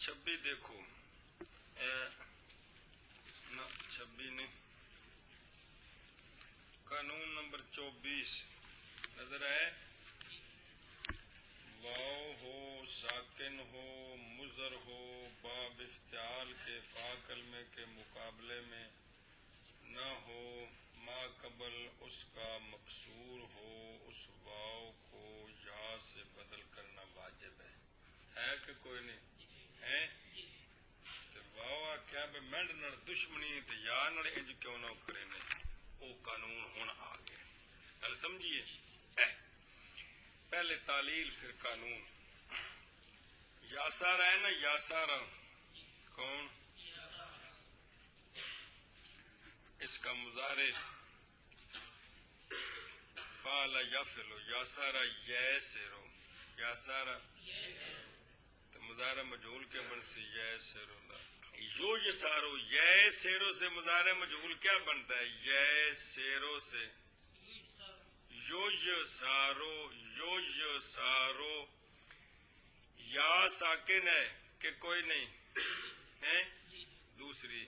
26 دیکھو، نہ 26 نہیں، قانون نمبر 24 نظر ہے، واو ہو، ساکن ہو، مضر ہو، باب افتعال کے فا کلمے کے مقابلے میں نہ ہو، ما قبل اس کا مکسور ہو، اس واو کو یا سے بدل کرنا واجب ہے کہ کوئی نہیں ہے؟ تو واو آخیا بھی منڈ نڑ دشمنی تے یا نڑ انج کیوں نہ کرے نے، او قانون ہن آ گئے، گل سمجھیے؟ پہلے تعلیل پھر قانون۔ یاسارا ہے نا، یاسارا کون؟ اس کا مضارع فعل یفعل، یاسارا یسرو، یاسارا تو مضارع مجہول کے بن سے یسرو، یو یسارو، یسرو سے مضارع مجہول کیا بنتا ہے؟ یسرو سے یو یسارو، یو یسارو، یا ساکن ہے کہ کوئی نہیں ہے؟ دوسری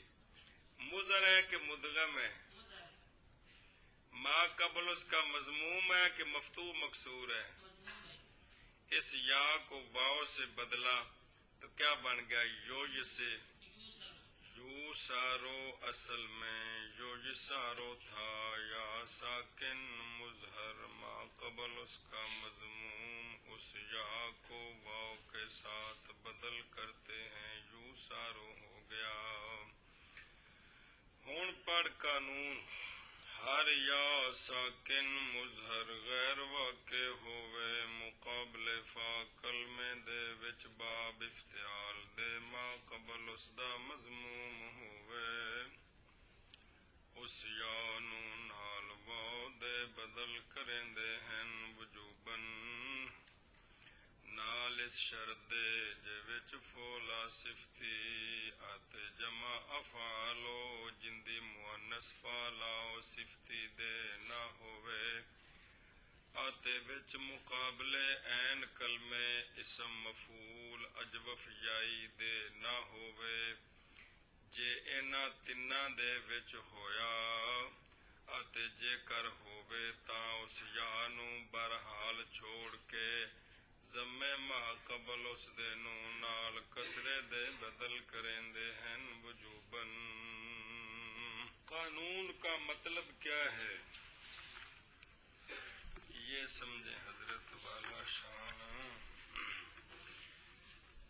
مضر ہے کہ مدغم ہے؟ ما قبل اس کا مضموم ہے کہ مفتوح مکسور ہے؟ اس یا کو واو سے بدلا تو کیا بن گیا؟ یو سے یو سارو، اصل میں یو سارو تھا، یا ساکن مظہر، ما قبل اس کا مضموم، اس یا کو واو کے ساتھ بدل کرتے ہیں، یو سارو ہو گیا۔ ہون پڑھ قانون، ہر یا ساکن مظہر غیر واقع ہوئے مقابلے فا کلمے دے وچ باب افتعال دے، ما قبل اس دا مضموم ہوئے، اس یا نو نال واو دے بدل کریندے ہیں وجوباً، نال اس شرط دے جے وچ فولا صفتی آتے جمع افعالو جندی مؤنث فعلاو صفتی دے نہ ہوئے، آتے وچ مقابلے عین کلمے اسم مفعول اجوف یائی دے نہ ہوئے، جے اینا تنہ دے وچ ہویا، آتے جے کر ہوئے تاں اس یا نو برحال چھوڑ کے ضمے ما قبل اس دے نو نال کسرے دے بدل کریں دے ہیں وجوباً۔ قانون کا مطلب کیا ہے یہ سمجھیں حضرت والا شان۔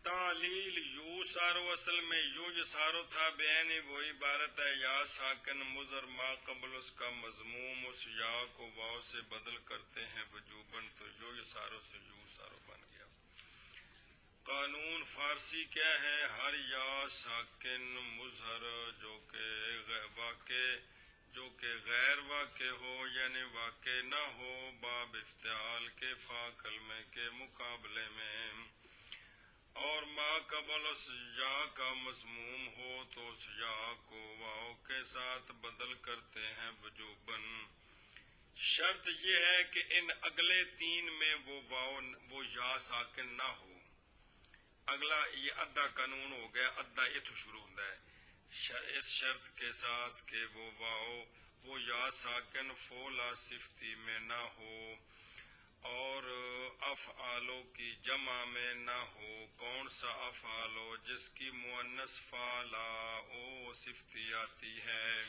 تعلیل یو سارو اصل میں یو یسارو تھا، بیانی وہ عبارت ہے یا ساکن مضر ما قبل اس کا مضموم، اس یا کو واو سے بدل کرتے ہیں وجوباً، تو یو یسارو سے یو سارو بن گیا۔ قانون فارسی کیا ہے؟ ہر یا ساکن مظہر جو کہ غیر واقع ہو یعنی واقع نہ ہو باب افتعال کے فا کلمے کے مقابلے میں، اور ما قبل اس یا کا مضموم ہو تو اس یا کو واو کے ساتھ بدل کرتے ہیں وجوباً۔ شرط یہ ہے کہ ان اگلے تین میں وہ یا ساکن نہ ہو۔ اگلا یہ ادھا قانون ہو گیا، ادھا اتھو شروع ہوتا ہے اس شرط کے ساتھ کہ وہ یا ساکن فولا صفتی میں نہ ہو اور افعالوں کی جمع میں نہ ہو۔ کون سا افعالو؟ جس کی مؤنث فعلا او صفتی آتی ہے،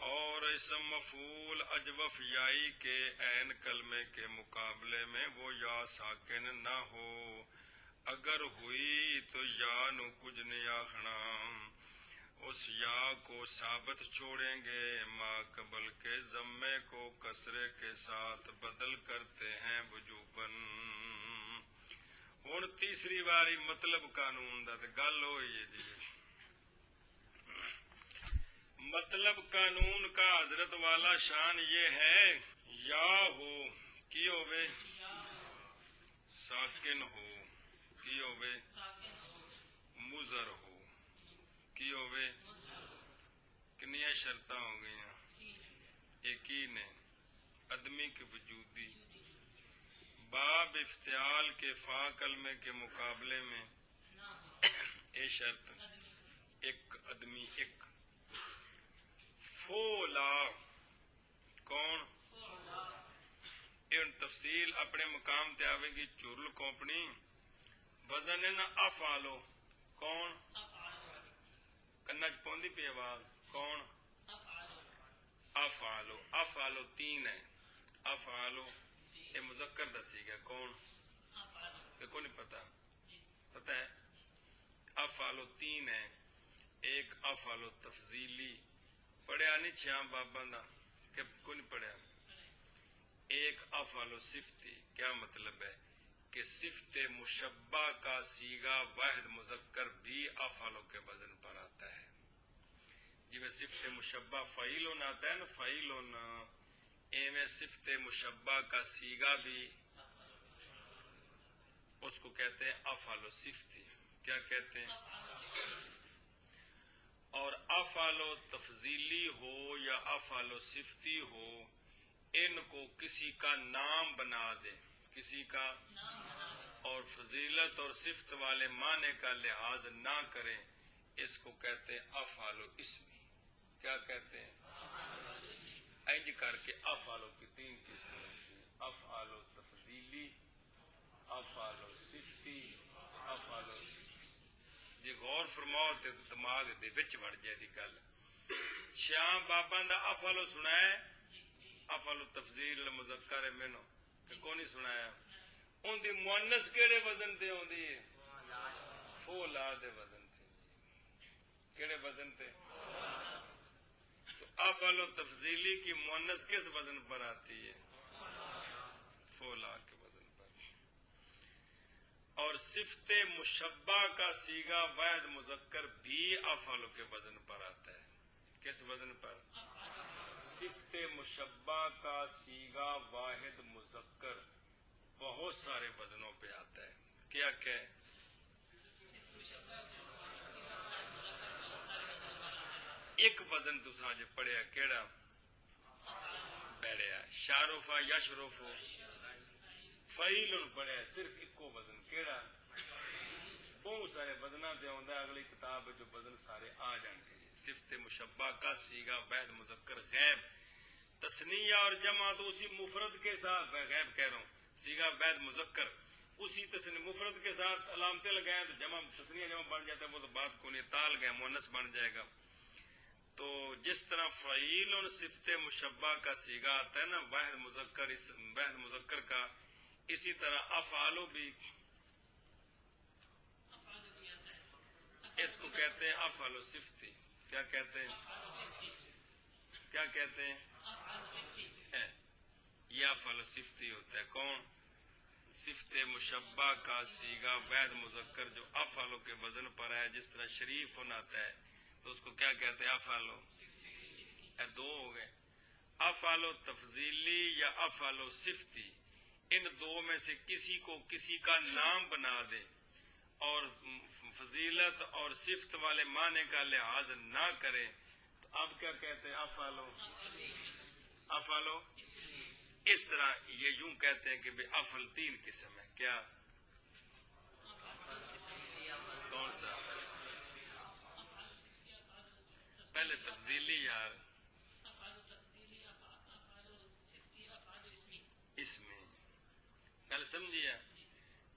اور اسم مفعول اجوف یائی کے عین کلمے کے مقابلے میں وہ یا ساکن نہ ہو، اگر ہوئی تو یا نو کچھ نہیں آخنا، اس یا کو ثابت چھوڑیں گے، ما قبل کے ضمے کو کسرے کے ساتھ بدل کرتے ہیں وجوباً۔ ہن تیسری باری مطلب قانون دا تے گل ہوئی ہے جی۔ مطلب قانون کا حضرت والا شان یہ ہے، یا ہو کی ہوئے ساکن ہو، کی ہوئے مضر ہو، کی ہوئے، کنیا شرطاں ہو گئی ہیں؟ ایک ہی نے، آدمی کی وجودی، باب افتعال کے فا کلمے کے مقابلے میں اے شرط ایک آدمی ایک فولا کون ان تفصیل اپنے مقام تے آوے گی چرل کمپنی وزن ہے نا افعالو کون کنج پوندی پی آواز کون افعالو افعالو تین ہے افعالو یہ مذکر دسی گیا کون کہ کو نہیں پتا پتہ ہے افعالو تین ہے ایک افعالو تفضیلی پڑھیا نہیں چھیاں بابا دا کہ کو نہیں پڑھیا ایک افعالو صفتی کیا مطلب ہے کہ صفت مشبہ کا صیغہ واحد مذکر بھی افعالو کے وزن پر آتا ہے جی میں صفت مشبہ فعیلون آتا ہے نا فعیلون ایویں صفت مشبہ کا صیغہ بھی اس کو کہتے ہیں افعالو صفتی کیا کہتے ہیں اور افعالو تفضیلی ہو یا افعالو صفتی ہو ان کو کسی کا نام بنا دے کسی کا اور فضیلت اور صفت والے معنی کا لحاظ نہ کریں اس کو کہتے ہیں افعالو اسمی کیا کہتے ہیں اینج کر کے افعالو کی تین قسمیں ہوتی ہیں افعالو تفضیلی افعالو صفتی افعالو اسمی جی غور فرماؤ تے دماغ دے وچ وڑ جائے دی گل چھیاں باباں دا افعالو سنائے افعالو تفضیل مذکر ہے مینو کہ کو نہیں سنایا ان دی مؤنث کیڑے وزن تے ہوندی ہے فولا دے وزن تے کیڑے وزن تے تو افعالو تفضیلی کی مؤنث کس وزن پر آتی ہے فولا کے وزن پر اور صفت مشبہ کا صیغہ واحد مذکر بھی افعالو کے وزن پر آتا ہے کس وزن پر صفت مشبہ کا صیغہ واحد مذکر بہت سارے وزنوں پہ آتا ہے کیا کہ ایک وزن تو ساجے پڑھیا کیڑا بیڑیا شارفا یشرفو فعیل پڑھیا صرف ایکو وزن کیڑا بہت سارے وزناں تے ہوندا ہے اگلی کتاب جو وزن سارے آ جان گے صفت مشبہ کا صیغہ واحد مذکر غیب تثنیہ اور جمع تو اسی مفرد کے ساتھ غیب کہہ رہا ہوں صیغہ واحد مذکر اسی تثنیہ مفرد کے ساتھ علامتیں لگائیں تو جمع تثنیہ جمع بن جاتا ہے وہ تو بات کو نہیں تال گیا مؤنث بن جائے گا تو جس طرح فعیل اور صفت مشبہ کا صیغہ آتا ہے نا واحد مذکر کا اسی طرح افعالو بھی اس کو کہتے ہیں افعالو صفتی کیا کہتے ہیں کیا کہتے ہیں یہ افعالو صفتی ہوتا ہے کون صفت مشبہ کا صیغہ واحد مذکر جو افعالو کے وزن پر ہے جس طرح شریف ہونا آتا ہے تو اس کو کیا کہتے ہیں افعالو دو ہو گئے افعالو تفضیلی یا افعالو صفتی ان دو میں سے کسی کو کسی کا نام بنا دے اور فضیلت اور صفت والے معنی کا لحاظ نہ کرے تو اب کیا کہتے ہیں افعالو اس طرح یہ یوں کہتے ہیں کہ بے افعل تین قسم ہے کیا کون سا پہلے تفضیلی یار اس میں کل سمجھیا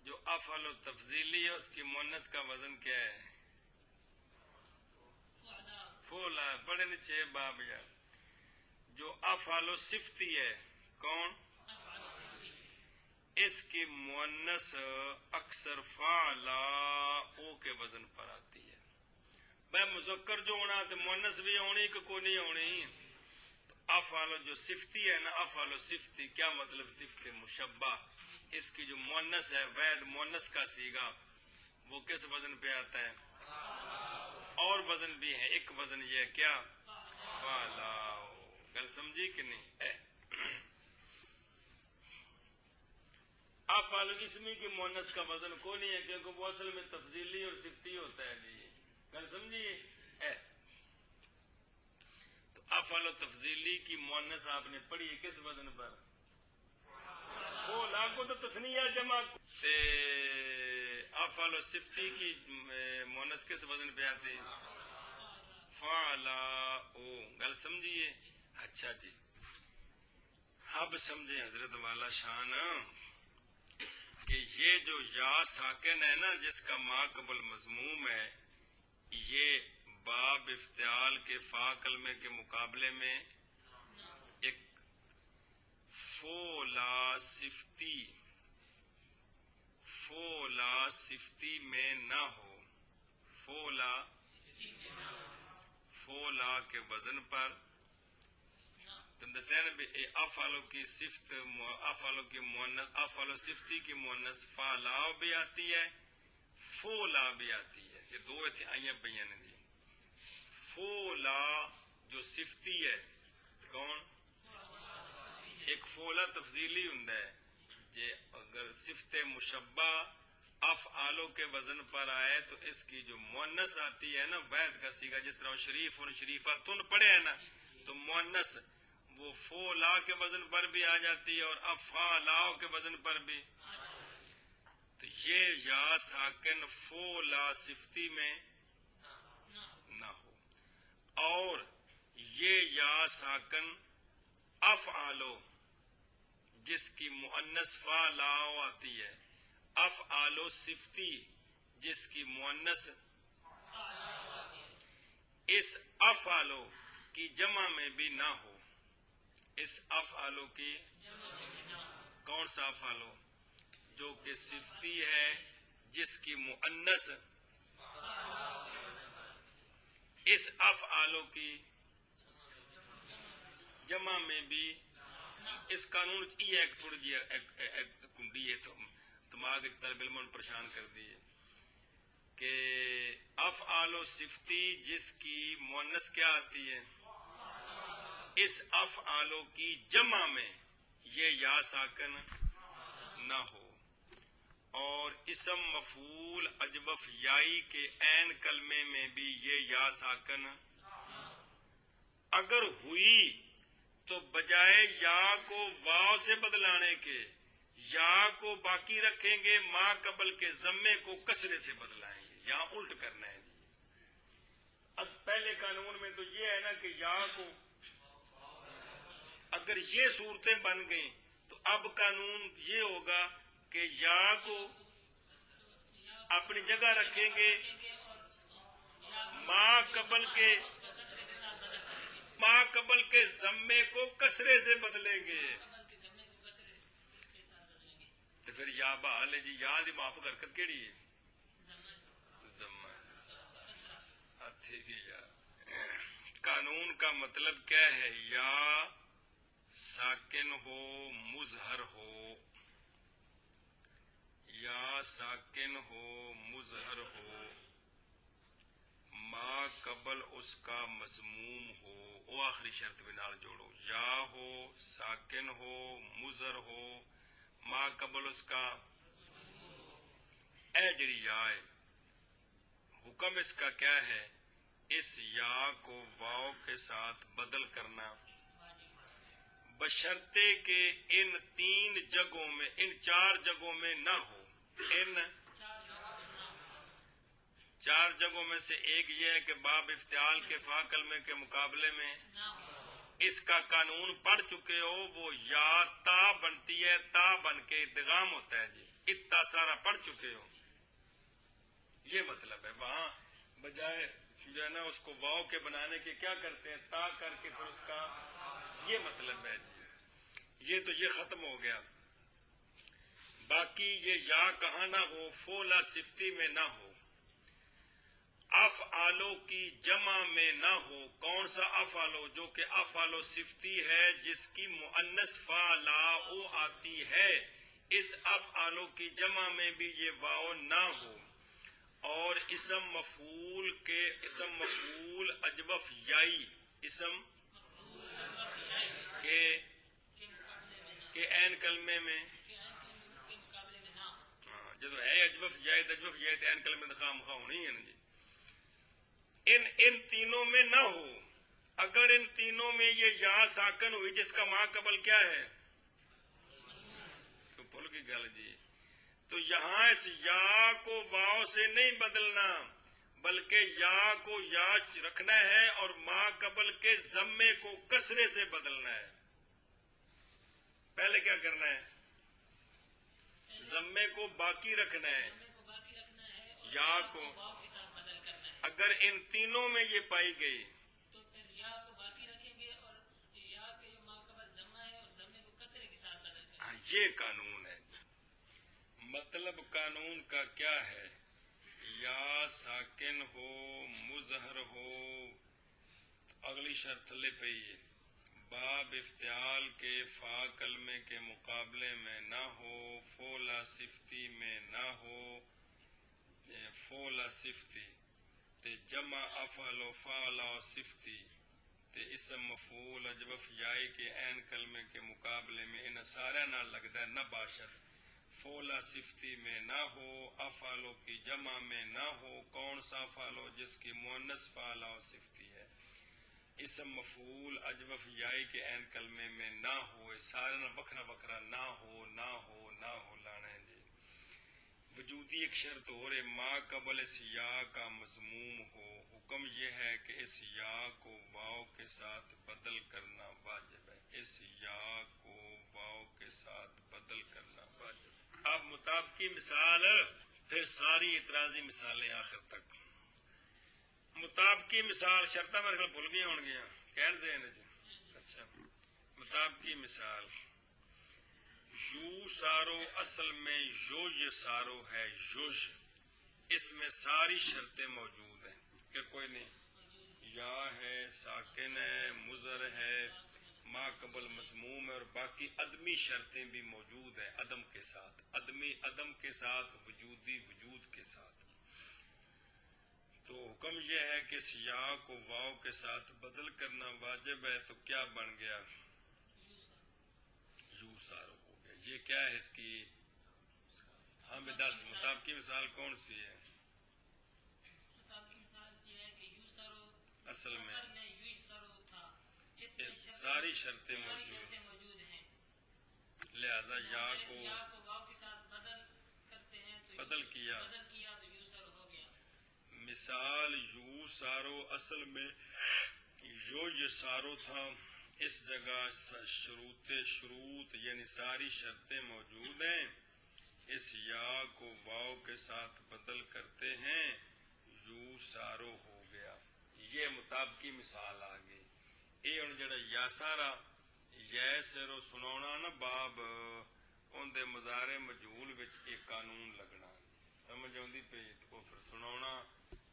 جو افعالو تفضیلی ہے اس کی مؤنث کا وزن کیا ہے فولا بڑے نیچے باب یار جو افعالو صفتی ہے کون اس کی مؤنث اکثر فعلا او کے وزن پر آتی ہے بھائی مذکر جو ہونا تو مؤنث بھی ہونی کہ کوئی نہیں ہونی افعالو جو صفتی ہے نا افعالو صفتی کیا مطلب صفت مشبہ اس کی جو مؤنث ہے واحد مؤنث کا صیغہ وہ کس وزن پہ آتا ہے اور وزن بھی ہے ایک وزن یہ ہے کیا فعلا گل سمجھی کہ نہیں افعال اسمی کی مؤنث کا وزن کو نہیں ہے کیونکہ وہ اصل میں تفضیلی اور صفتی ہوتا ہے جی گل سمجھیے تو افعال تفضیلی کی مؤنث آپ نے پڑھی ہے کس وزن پر وہ لاکھوں تو تثنیہ جمع افعال صفتی کی مؤنث کس وزن پہ آتی ہے؟ فعلاؤ. گل سمجھیے؟ اچھا جی اب سمجھے حضرت والا شان کہ یہ جو یا ساکن ہے نا جس کا ما قبل مضموم ہے، یہ باب افتعال کے فا کلمے کے مقابلے میں ایک فولا صفتی میں نہ ہو. فولا کے وزن پر تم دسین بھی افعالو کی صفت افعالو کی مؤنث افعالو صفتی کی مؤنث فعلا بھی آتی ہے، فولا بھی آتی ہے. یہ دو ایتھے آئیاں پہ نے دی. فولا جو صفتی ہے کون؟ ایک فولا تفضیلی ہوندا ہے جے اگر صفت مشبہ افعالو کے وزن پر آئے تو اس کی جو مؤنث آتی ہے نا وحد کا صیغہ، جس طرح شریف اور شریفہ تن پڑھے ہیں نا، تو مؤنث وہ فولا کے وزن پر بھی آ جاتی ہے اور افعالاؤ کے وزن پر بھی. تو یہ یا ساکن فولا صفتی میں نہ ہو، اور یہ یا ساکن افعالو جس کی مؤنث فعلاؤ آتی ہے، افعالو صفتی جس کی مؤنث اس افعالو کی جمع میں بھی نہ ہو. اس افعالو کی کون سا افعالو؟ جو کہ صفتی ہے جس کی مؤنث اس افعالو کی جمع میں بھی. اس قانون یہ ایک تھوڑی جی ایک کنڈی ہے تو دماغ ایک طالب علم پریشان کر دیے کہ افعالو صفتی جس کی مؤنث کیا آتی ہے، اس افعالو کی جمع میں یہ یا ساکن نہ ہو. اور اسم مفعول اجوف یائی کے عین کلمے میں بھی یہ یا ساکن اگر ہوئی تو بجائے یا کو واو سے بدلانے کے یا کو باقی رکھیں گے، ما قبل کے ضمے کو کسرے سے بدلائیں گے. یا الٹ کرنا ہے جی. اب پہلے قانون میں تو یہ ہے نا کہ یا کو اگر یہ صورتیں بن گئیں تو اب قانون یہ ہوگا کہ یا کو اپنی جگہ رکھیں گے، ما قبل کے ضمے کو کسرے سے بدلیں گے. تو پھر یا بحال ہے جی. یا دی معاف حرکت کیڑی ہے؟ ضمہ. قانون کا مطلب کیا ہے؟ یا ساکن ہو مظہر ہو، یا ساکن ہو مظہر ہو، ما قبل اس کا مضموم ہو. وہ آخری شرط بھی نال جوڑو. یا ہو ساکن ہو مظہر ہو، ما قبل اس کا. اے جڑی یا ہے حکم اس کا کیا ہے؟ اس یا کو واو کے ساتھ بدل کرنا، بشرطے کہ ان تین جگہوں میں ان چار جگہوں میں نہ ہو. ان چار جگہوں میں سے ایک یہ ہے کہ باب افتعال کے فا کلمے کے مقابلے میں اس کا قانون پڑھ چکے ہو، وہ یا تا بنتی ہے، تا بن کے ادغام ہوتا ہے جی. اتا سارا پڑھ چکے ہو، یہ مطلب ہے. وہاں بجائے جو ہے نا اس کو واو کے بنانے کے کیا کرتے ہیں؟ تا کر کے پھر اس کا یہ مطلب ہے جی. یہ تو یہ ختم ہو گیا. باقی یہ یا کہاں نہ ہو؟ فولا صفتی میں نہ ہو، افعالو کی جمع میں نہ ہو. کون سا افعالو؟ جو کہ افعالو صفتی ہے جس کی مؤنث فعلاؤ آتی ہے. اس افعالو کی جمع میں بھی یہ واو نہ ہو. اور اسم مفعول اجوف یائی اسم کے عین کلمے میں جب ہے اجوف یائی تو عین کلمے میں خواہ مخواہ ہونی ہے نا جی. ان تینوں میں نہ ہو. اگر ان تینوں میں یہ یا ساکن ہوئی جس کا ما قبل کیا ہے؟ بھول کی گل جی. تو یہاں اس یا کو واو سے نہیں بدلنا، بلکہ یا کو یا رکھنا ہے اور ما قبل کے ضمے کو کسرے سے بدلنا ہے۔ پہلے کیا کرنا ہے؟ ضمے کو باقی رکھنا ہے، یا کو اگر ان تینوں میں یہ پائی گئی تو پھر یا کو باقی رکھیں گے اور یا کے جو ماقبل ضمہ ہے اس ضمے کو کسرے کے ساتھ بدل کریں گے۔ یہ قانون ہے۔ مطلب قانون کا کیا ہے؟ یا ساکن ہو، مظہر ہو، اگلی شرط تھلے پہ یہ باب افتعال کے فا کلمے کے مقابلے میں نہ ہو، فولا صفتی میں نہ ہو، فولا صفتی تے جمع افعل و فعلا و صفتی تے اسم مفعول اجوف یائی کے عین کلمے کے مقابلے میں ان سارا نہ لگتا ہے، نہ باشد فولا صفتی میں نہ ہو، افعلوں کی جمع میں نہ ہو۔ کون سا افعلو؟ جس کی مؤنث فعلا و صفتی ہے۔ اسم مفعول اجوف یائی کے عین کلمے میں نہ ہو، سارا نہ بکھرا بکھرا نہ ہو، نہ ہو، نہ ہو لانا ہے جی۔ وجودی ایک شرط ہو رہے ما قبل اس یا کا مضموم ہو، حکم یہ ہے کہ اس یا کو واو کے ساتھ بدل کرنا واجب ہے، اس یا کو واو کے ساتھ بدل کرنا واجب ہے۔ اب مطابقی مثال، پھر ساری اعتراضی مثالیں آخر تک۔ مطابقی مثال شرطاں میرے خیال بھول گئی ہون گیا، کہہ ذہن جی۔ اچھا مطابقی مثال، یو سارو اصل میں یو یہ سارو ہے، یوش، اس میں ساری شرطیں موجود ہیں کہ کوئی نہیں، یا ہے، ساکن ہے، مضر ہے، ما قبل مسموم ہے، اور باقی عدمی شرطیں بھی موجود ہیں عدم کے ساتھ، عدمی عدم کے ساتھ، وجودی وجود کے ساتھ۔ تو حکم یہ ہے کہ اس یا کو واو کے ساتھ بدل کرنا واجب ہے، تو کیا بن گیا؟ یو سارو ہو گیا۔ یہ کیا ہے اس کی؟ ہمیں دس مطابقی مثال کون سی ہے؟ مطابقی مثال یہ ہے کہ یو سرو اصل میں یو سرو تھا، اس میں ساری شرطیں موجود ہیں، لہذا یا کو یا کو واو کے ساتھ بدل کرتے ہیں تو بدل کیا تو یو سرو ہو گیا۔ مثال یو سارو اصل میں یو یہ سارو تھا، اس جگہ شروط یعنی ساری شرطیں موجود ہیں، اس یا کو واو کے ساتھ بدل کرتے ہیں، یو سارو ہو گیا۔ یہ مطابقی مثال آ گئی۔ یہ ہن جڑا یا سارا یہ سرو سناونا نا باب ان دے مضارع مجہول وچ ایک قانون لگنا، سمجھ آندی پئی؟ او پھر سناونا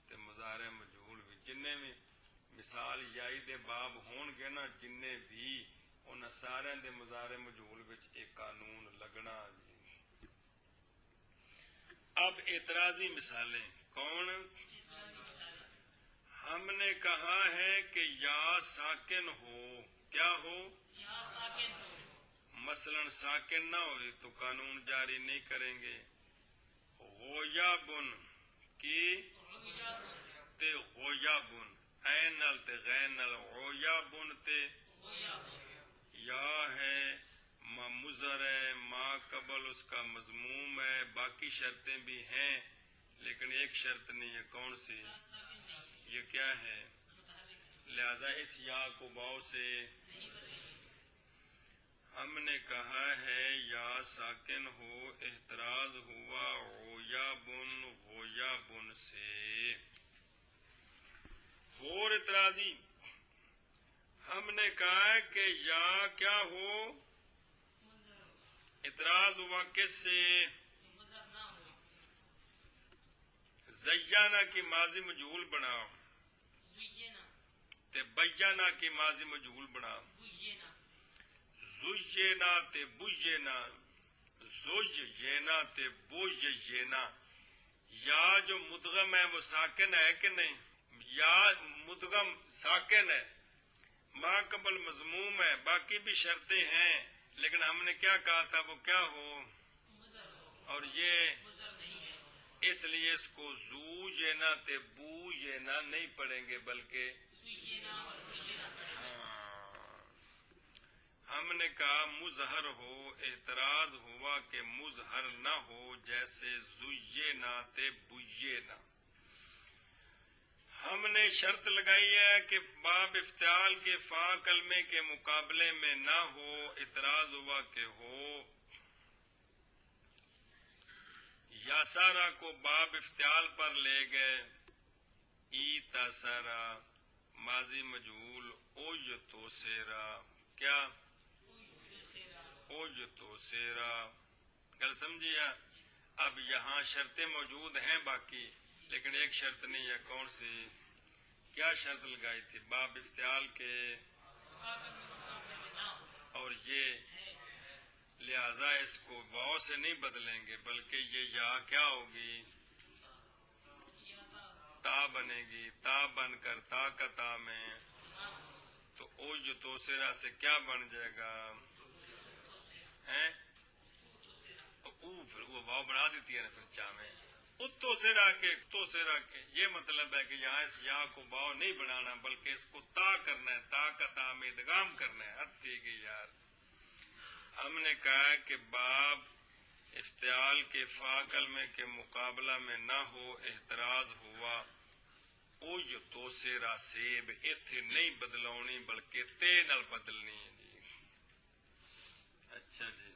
تے مضارع مجہول وچ جننے بھی مثال یائی دے باب ہون گے نا، جننے بھی ان سارے دے مضارع مجہول وچ ایک قانون لگنا جی۔ اب اعتراضی مثالیں کون؟ ہم نے کہا ہے کہ یا ساکن ہو، کیا ہو؟ یا ساکن ہو، مثلا ساکن نہ ہوئے تو قانون جاری نہیں کریں گے۔ ہویا بن کی تے ہویا بن، عین نال تے غین نال، ہویا بن تے یا ہے، ما مضر ہے، ما قبل اس کا مضموم ہے، باقی شرطیں بھی ہیں لیکن ایک شرط نہیں ہے، کون سی؟ یہ کیا ہے؟ لہذا اس یا کو واو سے ہم نے کہا ہے یا ساکن ہو، احتراز ہوا ہویا بن سے۔ اور اعتراضی ہم نے کہا ہے کہ یا کیا ہو؟ اعتراض ہوا کس سے؟ زیانہ کی ماضی مجہول بناؤ تے بیانہ کی ماضی مجہول بناؤ، زینا تے بوینا، زینا تے بوینا۔ یا جو مدغم ہے وہ ساکن ہے کہ نہیں؟ یا مدغم ساکن ہے، ما قبل مضموم ہے، باقی بھی شرطیں ہیں لیکن ہم نے کیا کہا تھا وہ کیا ہو؟ اور یہ اس لیے اس کو زو جینا تے بو جینا نہیں پڑھیں گے بلکہ ہم ہم نے کہا مظہر ہو، اعتراض ہوا کہ مظہر نہ ہو، جیسے زویے نہ تے بوئے نہ. ہم نے شرط لگائی ہے کہ باب افتعال کے فا کلمے کے مقابلے میں نہ ہو، اعتراض ہوا کہ ہو. یا سارا کو باب افتعال پر لے گئے. ای تاسارا ماضی مجہول، اوجتو سیرا، کیا اوجتو سیرا. گل سمجھیا؟ اب یہاں شرطیں موجود ہیں باقی، لیکن ایک شرط نہیں ہے. کون سی؟ کیا شرط لگائی تھی؟ باب افتعال کے، اور یہ لہذا اس کو واو سے نہیں بدلیں گے، بلکہ یہ یا کیا ہوگی؟ تا بنے گی. تا بن کر تا کا تا میں، تو اوج تو سیرا سے کیا بن جائے گا؟ پھر وہ واو بنا دیتی ہے نا پھر چا میں. اتو سیرا کے یہ مطلب ہے کہ یہاں اس یا کو واو نہیں بنانا، بلکہ اس کو تا کرنا ہے. تا کا تا میں ادغام کرنا ہے. حد تھی گئی یار. ہم نے کہا کہ باب افتعال کے فا کلمے کے مقابلہ میں نہ ہو، اعتراض ہوا. اوج تو سیرا سیب ایتھے نہیں بدلونی، بلکہ تے نال بدلنی ہے جی. اچھا جی.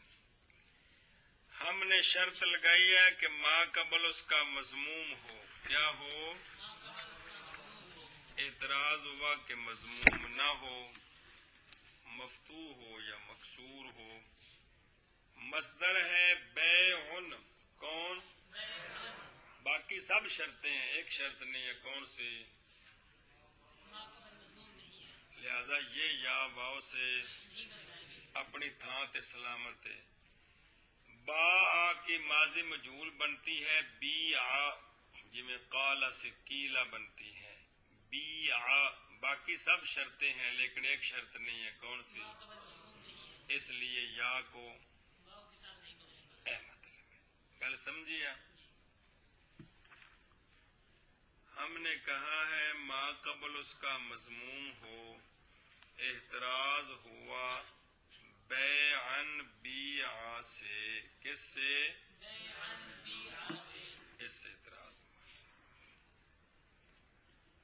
ہم نے شرط لگائی ہے کہ ما قبل اس کا مضموم ہو. کیا ہو؟ اعتراض ہوا کہ مضموم نہ ہو، مفتوح ہو یا مکسور ہو. مصدر ہے بیعن. کون؟ باقی سب شرطیں ہیں، ایک شرط نہیں ہے. کون سی؟ لہذا یہ یا واو سے اپنی تھان تے سلامت ہے. با آ کی ماضی مجہول بنتی ہے بی آ، جی میں قالا سے کیلا بنتی ہے. بی آ. باقی سب شرطیں ہیں، لیکن ایک شرط نہیں ہے. کون سی؟ اس لیے یا کو اے مطلب ہے. گل سمجھیا؟ ہم نے کہا ہے ما قبل اس کا مضموم ہو، اعتراض ہوا بیعن بیع سے. کس سے؟ اس سے اعتراض ہوا.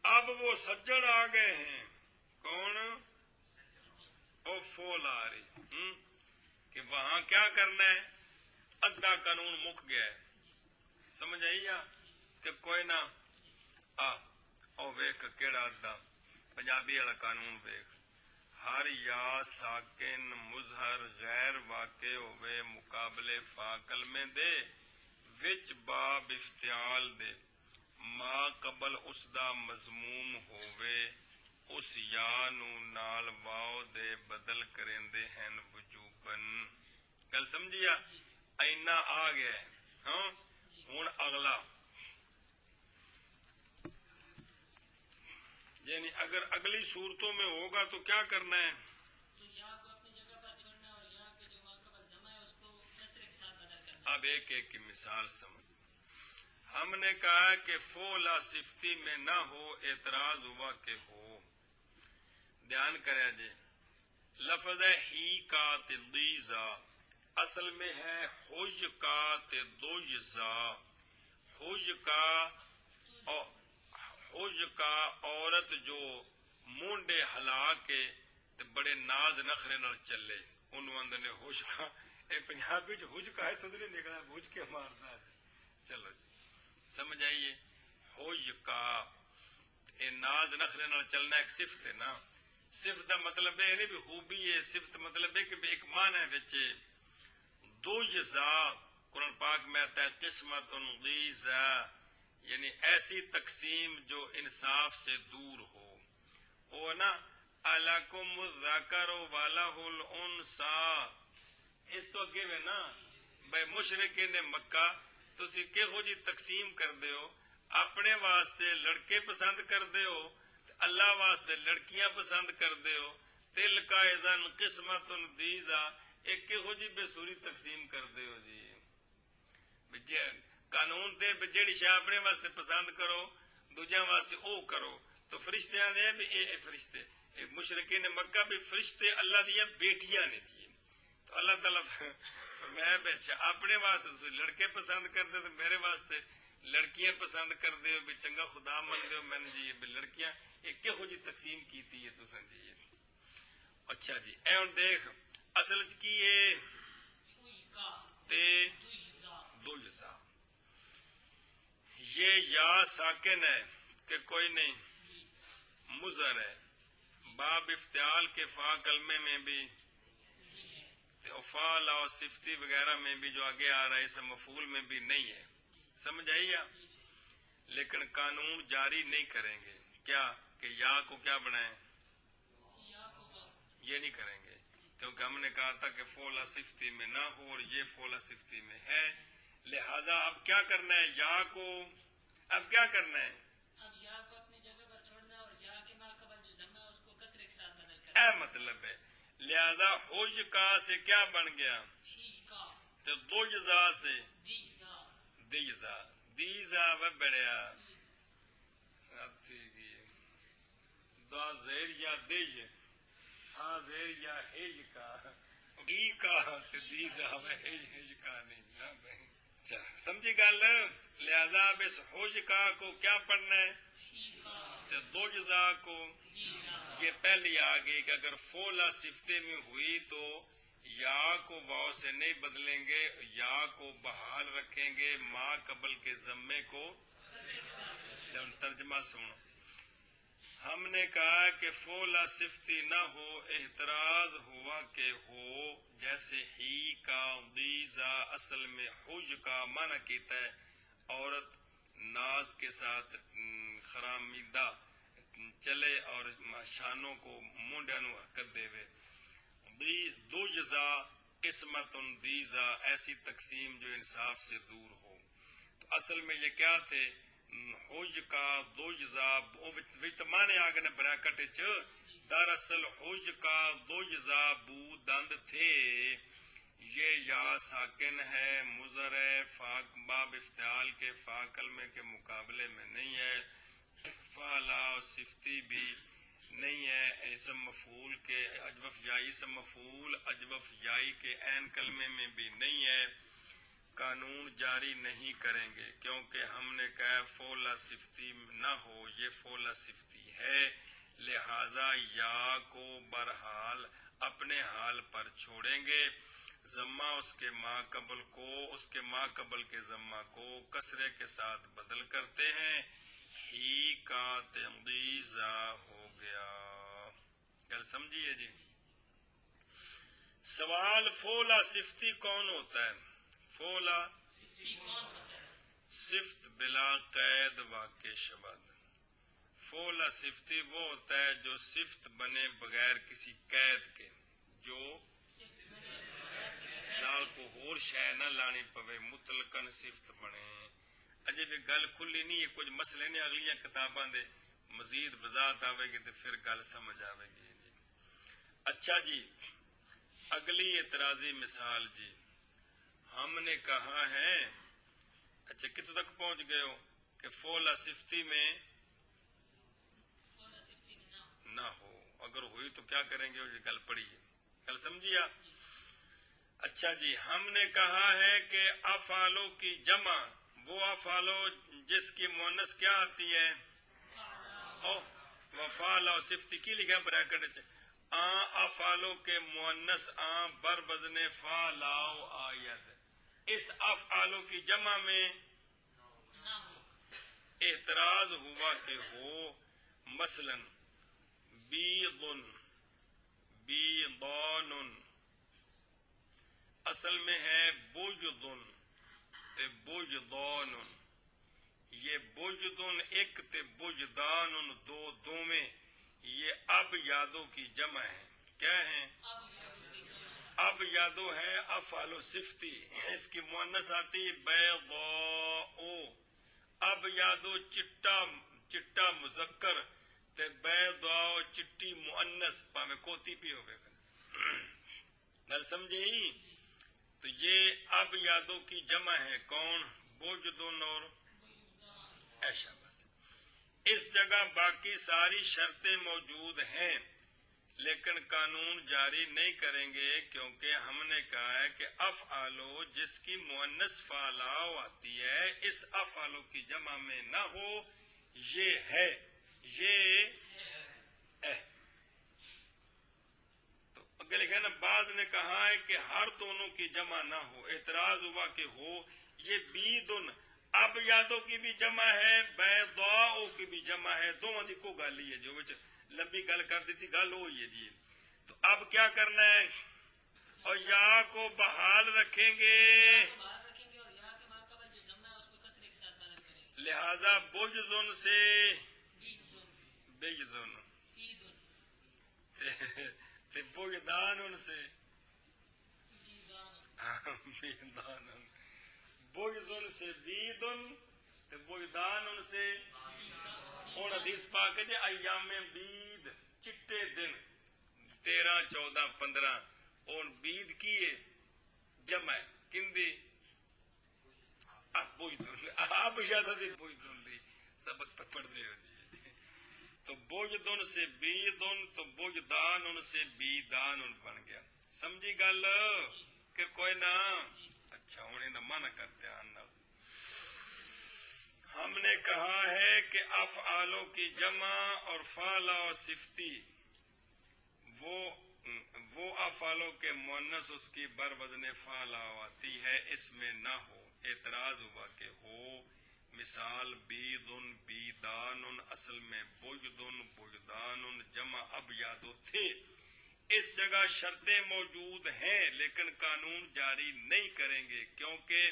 اب وہ سجن آ گئے ہیں. کون؟ او فول آ رہی کہ وہاں کیا کرنا ہے؟ ادھا قانون مک گیا ہے. سمجھ آئی یا کہ کوئی نہ او ویک کیڑا ادھا پنجابی والا قانون ویک. ہر یا ساکن مظہر غیر واقع ہوئے مقابلے فا کلمے دے وچ باب افتعال دے. ما قبل اس دا مضموم ہوئے اس یا نو نال واو دے بدل کریندے ہیں وجوبن. گل سمجھیا؟ اینا آ گیا ہے. ہاں ہن اگلا، یعنی اگر اگلی صورتوں میں ہوگا تو کیا کرنا ہے؟ تو یا کو اپنی جگہ پر چھوڑنا اور یا کے جو ماقبل جمع ہے اس کو کسرے کے ساتھ بدل کرنا. اب ایک ایک کی مثال سمجھ. ہم نے کہا کہ فولا صفتی میں نہ ہو، اعتراض ہوا کہ ہو. دھیان کرے جی. لفظ ہے ہی کا تدیزا، اصل میں ہے حج کا تدوجزا. حج کا عورت جو مونڈے ہلا کے تے بڑے ناز نخرے نال چلے، انہوں اندر نے حج کا. اے پنجابی جو حج کا ہے تو نہیں نکلا، حج کے مارنا ہے. چلو جی سمجھ آئیے. حج کا اے ناز نخرے نال چلنا ایک صفت ہے نا. صفت دا مطلب ہے نہیں بھی خوبی ہے، صفت مطلب ہے کہ ایک معنی ہے بچے. دو جزا قرآن پاک میں آتا ہے قسمت غیزا، یعنی ایسی تقسیم جو انصاف سے دور ہو. وہ نا الکم الذکر وله الانثى. اس تو اگے میں نا بھائی مشرکین نے مکہ تسی کہو جی تقسیم کر دے ہو، اپنے واسطے لڑکے پسند کر دے ہو، اللہ واسطے لڑکیاں پسند کر دے ہو. تل کا اذن قسمت دیزا، ایک کہو جی بے سوری تقسیم کر دے ہو جی. قانون تے جیڑی شاہ اپنے واسطے پسند کرو دوجا واسطے او کرو. تو فرشتیاں دے بھی اے فرشتے مشرکین مکہ بھی فرشتے اللہ دیا بیٹیاں نے دیے، تو اللہ تعالیٰ فرمایا بھی اچھا اپنے واسطے تسی لڑکے پسند کرتے تو میرے واسطے لڑکیاں پسند کر دے بھی چنگا خدا من دے میں نے جی بھی لڑکیاں ایک کہو جی تقسیم کیتی ہے تساں جی۔ اچھا جی اے ہن دیکھ اصل وچ کی ہے تے دو جزا، یہ یا ساکن ہے کہ کوئی نہیں، مضر ہے، باب افتعال کے فا کلمے میں بھی تے افعال اور صفتی وغیرہ میں بھی جو آگے آ رہا ہے اس مفعول میں بھی نہیں ہے، سمجھ آئی یا؟ لیکن قانون جاری نہیں کریں گے، کیا کہ یا کو کیا بنائیں، یہ نہیں کریں گے، کیونکہ ہم نے کہا تھا کہ فعل صفتی میں نہ ہو اور یہ فعل صفتی میں ہے، لہذا اب کیا کرنا ہے، یا کو اب کیا کرنا ہے، اب یا کو اپنی جگہ پر چھوڑنا اور یا کے ماقبل جو ضمہ ہے اس کو کسرے کے ساتھ بدل کرنا، اے مطلب ہے، لہذا حج کا سے کیا بن گیا، تو دو جزا سے دیجزا، دیجزا وہ بڑھیا دا زیر یا دیج ہاں زیر یا ہیج کا ای کا تے دیجزا وہ ہیج کا نہیں، اچھا سمجھی گل، لہذا اب اس حج کا کو کیا پڑھنا ہے، تے دو جزا کو یہ پہلی آ گئی کہ اگر فولا صفتے میں ہوئی تو یا کو واو سے نہیں بدلیں گے، یا کو بحال رکھیں گے، ما قبل کے ضمے کو، ترجمہ سنو، ہم نے کہا کہ فولا صفتی نہ ہو، احتراز ہوا کہ ہو، جیسے ہی کا دیزا اصل میں حج کا معنی کیتا ہے عورت ناز کے ساتھ خرامیدہ چلے اور شانوں کو مونڈیاں نو حرکت دے وے، دو جزا قسمت دیزا ایسی تقسیم جو انصاف سے دور ہو، تو اصل میں یہ کیا تھے، حج کا دو جزا وچ مانے آگے نے بریکٹ چ، دراصل حج کا دو جزا بو دند تھے، یہ یا ساکن ہے، مضر ہے، فاق باب افتعال کے فا کلمے کے مقابلے میں نہیں ہے، فعلا صفتی بھی نہیں ہے، اسم مفعول کے اجوف یائی، اسم مفعول اجوف یائی کے عین کلمے میں بھی نہیں ہے، قانون جاری نہیں کریں گے، کیونکہ ہم نے کہا فعلا صفتی نہ ہو، یہ فعلا صفتی ہے، لہذا یا کو برحال اپنے حال پر چھوڑیں گے، ضمہ اس کے ما قبل کو، اس کے ما قبل کے ضمہ کو کسرے کے ساتھ بدل کرتے ہیں، ہی کا تنقیزہ ہو گیا، گل سمجھیے جی۔ سوال فولا صفتی کون ہوتا ہے، فولا صفت بلا قید واقع شبد، فولا صفتی وہ ہوتا ہے جو صفت بنے بغیر کسی قید کے، جو نال کو ہور شے نہ لانی پوے، مطلقاً صفت بنے، اجے بھی گل کھلی نہیں ہے، کچھ مسئلے نے اگلیاں کتاباں دے مزید وضاحت آوے گی تو پھر گل سمجھ آوے گی جی۔ اچھا جی اگلی اعتراضی مثال جی، ہم نے کہا ہے، اچھا کتوں تک پہنچ گئے ہو کہ فعلا صفتی میں نہ ہو، اگر ہوئی تو کیا کریں گے، یہ گل پڑی ہے، گل سمجھیا؟ اچھا جی ہم نے کہا ہے کہ افعالوں کی جمع وہ افعالو جس کی مؤنث کیا آتی ہے، وفعل صفتی کی لکھا بریکٹ چ، افعالوں کے مؤنث بر وزن فعلاؤ آید، اس افعالوں کی جمع میں اعتراض ہوا کہ ہو، مثلا بیضن، بیضان، اصل میں ہے بوجدن تے بوجدان، یہ بوجدن ایک تے بوجدان دو، دو میں یہ اب یادوں کی جمع ہے، کیا ہیں، اب یادو ہے افعال صفتی، اس کی مؤنث آتی بیضاء، اب یادو چٹا، چٹا مذکر تے بیضاء چٹی مؤنث، پاویں کوتی بھی ہوگا، گل سمجھے؟ تو یہ اب یادوں کی جمع ہے کون، بوجدن اور ایشا، بس اس جگہ باقی ساری شرطیں موجود ہیں، لیکن قانون جاری نہیں کریں گے، کیونکہ ہم نے کہا ہے کہ افعالو جس کی مؤنث فعلاؤ آتی ہے اس افعالو کی جمع میں نہ ہو، یہ ہے، یہ ہے۔ تو اگر لکھا نا بعض نے کہا ہے کہ ہر دونوں کی جمع نہ ہو، اعتراض ہوا کہ ہو، یہ بیدن اب یادوں کی بھی جمع ہے، بیضاء کی بھی جمع ہے، دونوں دی کو گل ہی ہے، جو وچ لمبی گل کر دی تھی گل ہوئی ہے جی۔ تو اب کیا کرنا ہے، اور یا کو بحال رکھیں گے، باہر رکھیں گے اور یا کے ماں قبل جو ضمہ ہے اس کو کسرے کے ساتھ بدل کریں گے۔ لہذا بجزن سے بجزن تے بجدان سے بیدان، بجزن سے بیدن تے بجدان سے۔ اور حدیث پاک ہے جی ایام بید چٹے دن 13 14 15 اور بید کی ہے جمع ہے کندی آپ شاید بوجدن دی سبق پہ پڑھ دے ہو جی۔ تو بوجدن سے بیدن تو بوجدان سے بیدان بن گیا، سمجھی گل کہ کوئی نہ؟ اچھا ہوں یہ مانا کرتے ہیں نا، ہم نے کہا ہے کہ افعالوں کی جمع اور فعلا و صفتی وہ افعالوں کے مؤنث اس کی بر وزن فعلا آتی ہے، اس میں نہ ہو۔ اعتراض ہوا کہ ہو، مثال بیدن بیدان اصل میں بجدن بجدان جمع اب یادو تھے، اس جگہ شرطیں موجود ہیں لیکن قانون جاری نہیں کریں گے، کیونکہ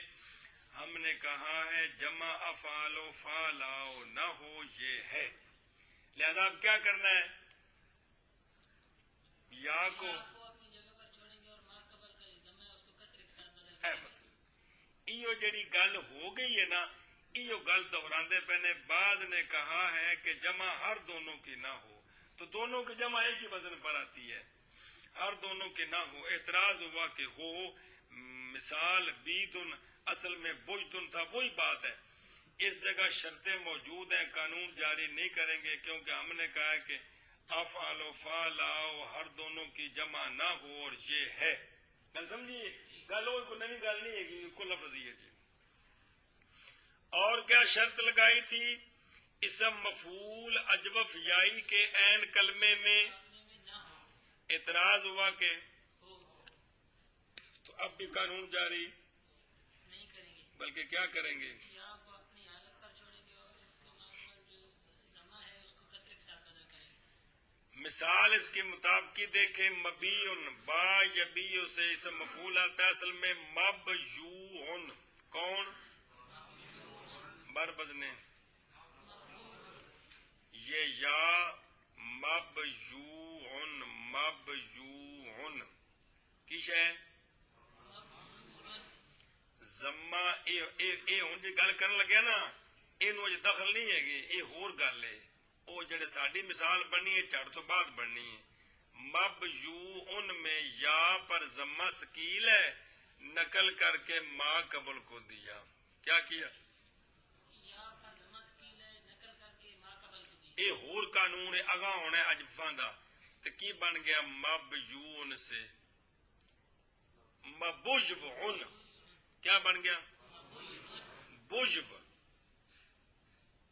ہم نے کہا ہے جمع افعال و فعلاؤ نہ ہو، یہ ہے۔ لہذا اب کیا کرنا ہے، یا کو اپنی جگہ پر چھوڑیں گے اور ماں قبل کا جو ضمہ ہے اس کو کسرے کے ساتھ بدل کریں گے۔ ایو جڑی گل ہو گئی ہے نا، ایو گل دہراندے پہنے، بعض نے کہا ہے کہ جمع ہر دونوں کی نہ ہو، تو دونوں کی جمع ایک ہی وزن پر آتی ہے، ہر دونوں کی نہ ہو۔ اعتراض ہوا کہ ہو، مثال بیدن اصل میں بجدن تھا، وہی بات ہے، اس جگہ شرطیں موجود ہیں، قانون جاری نہیں کریں گے، کیونکہ ہم نے کہا ہے کہ افعال و فعلاؤ ہر دونوں کی جمع نہ ہو اور یہ ہے۔ گل سمجھیے، گل ہو کوئی نئی گل نہیں ہے کہ کوئی لفظ ہی ہے جی۔ اور کیا شرط لگائی تھی، اسم مفعول اجوف یائی کے عین کلمے میں اعتراض ہوا کہ تو اب بھی قانون جاری نہیں کریں گے، بلکہ کیا کریں گے، یا کو اپنی حالت پر چھوڑیں گے اور اس کے ماں قبل جو ضمہ ہے اس کو کسرے کے ساتھ بدل کریں گے۔ مثال اس کی مطابقی دیکھیں، مبیون با یبیو سے اسم مفعول آتا ہے، اصل میں مبیون کون، بر بزنے، یہ یا مبیون مبیون کی شے زما اے ہن جی گل کرن لگیا نا، اینو اج دخل نہیں ہے گی، اے ہور گل ہے، او جڑے ساڈی مثال بننی ہے چڑھ تو بعد بننی ہے۔ مبیون میں یا پر ضمہ ثقیل ہے، نقل کر کے ما قبل کو دیا، کیا کیا، یا پر ضمہ ثقیل ہے، نقل کر کے ماں قبل کو دی۔ اے ہور قانون ہے، اگاں ہونا ہے اجفاں دا، تے کی بن گیا مبیون سے مبجون، کیا بن گیا بجب،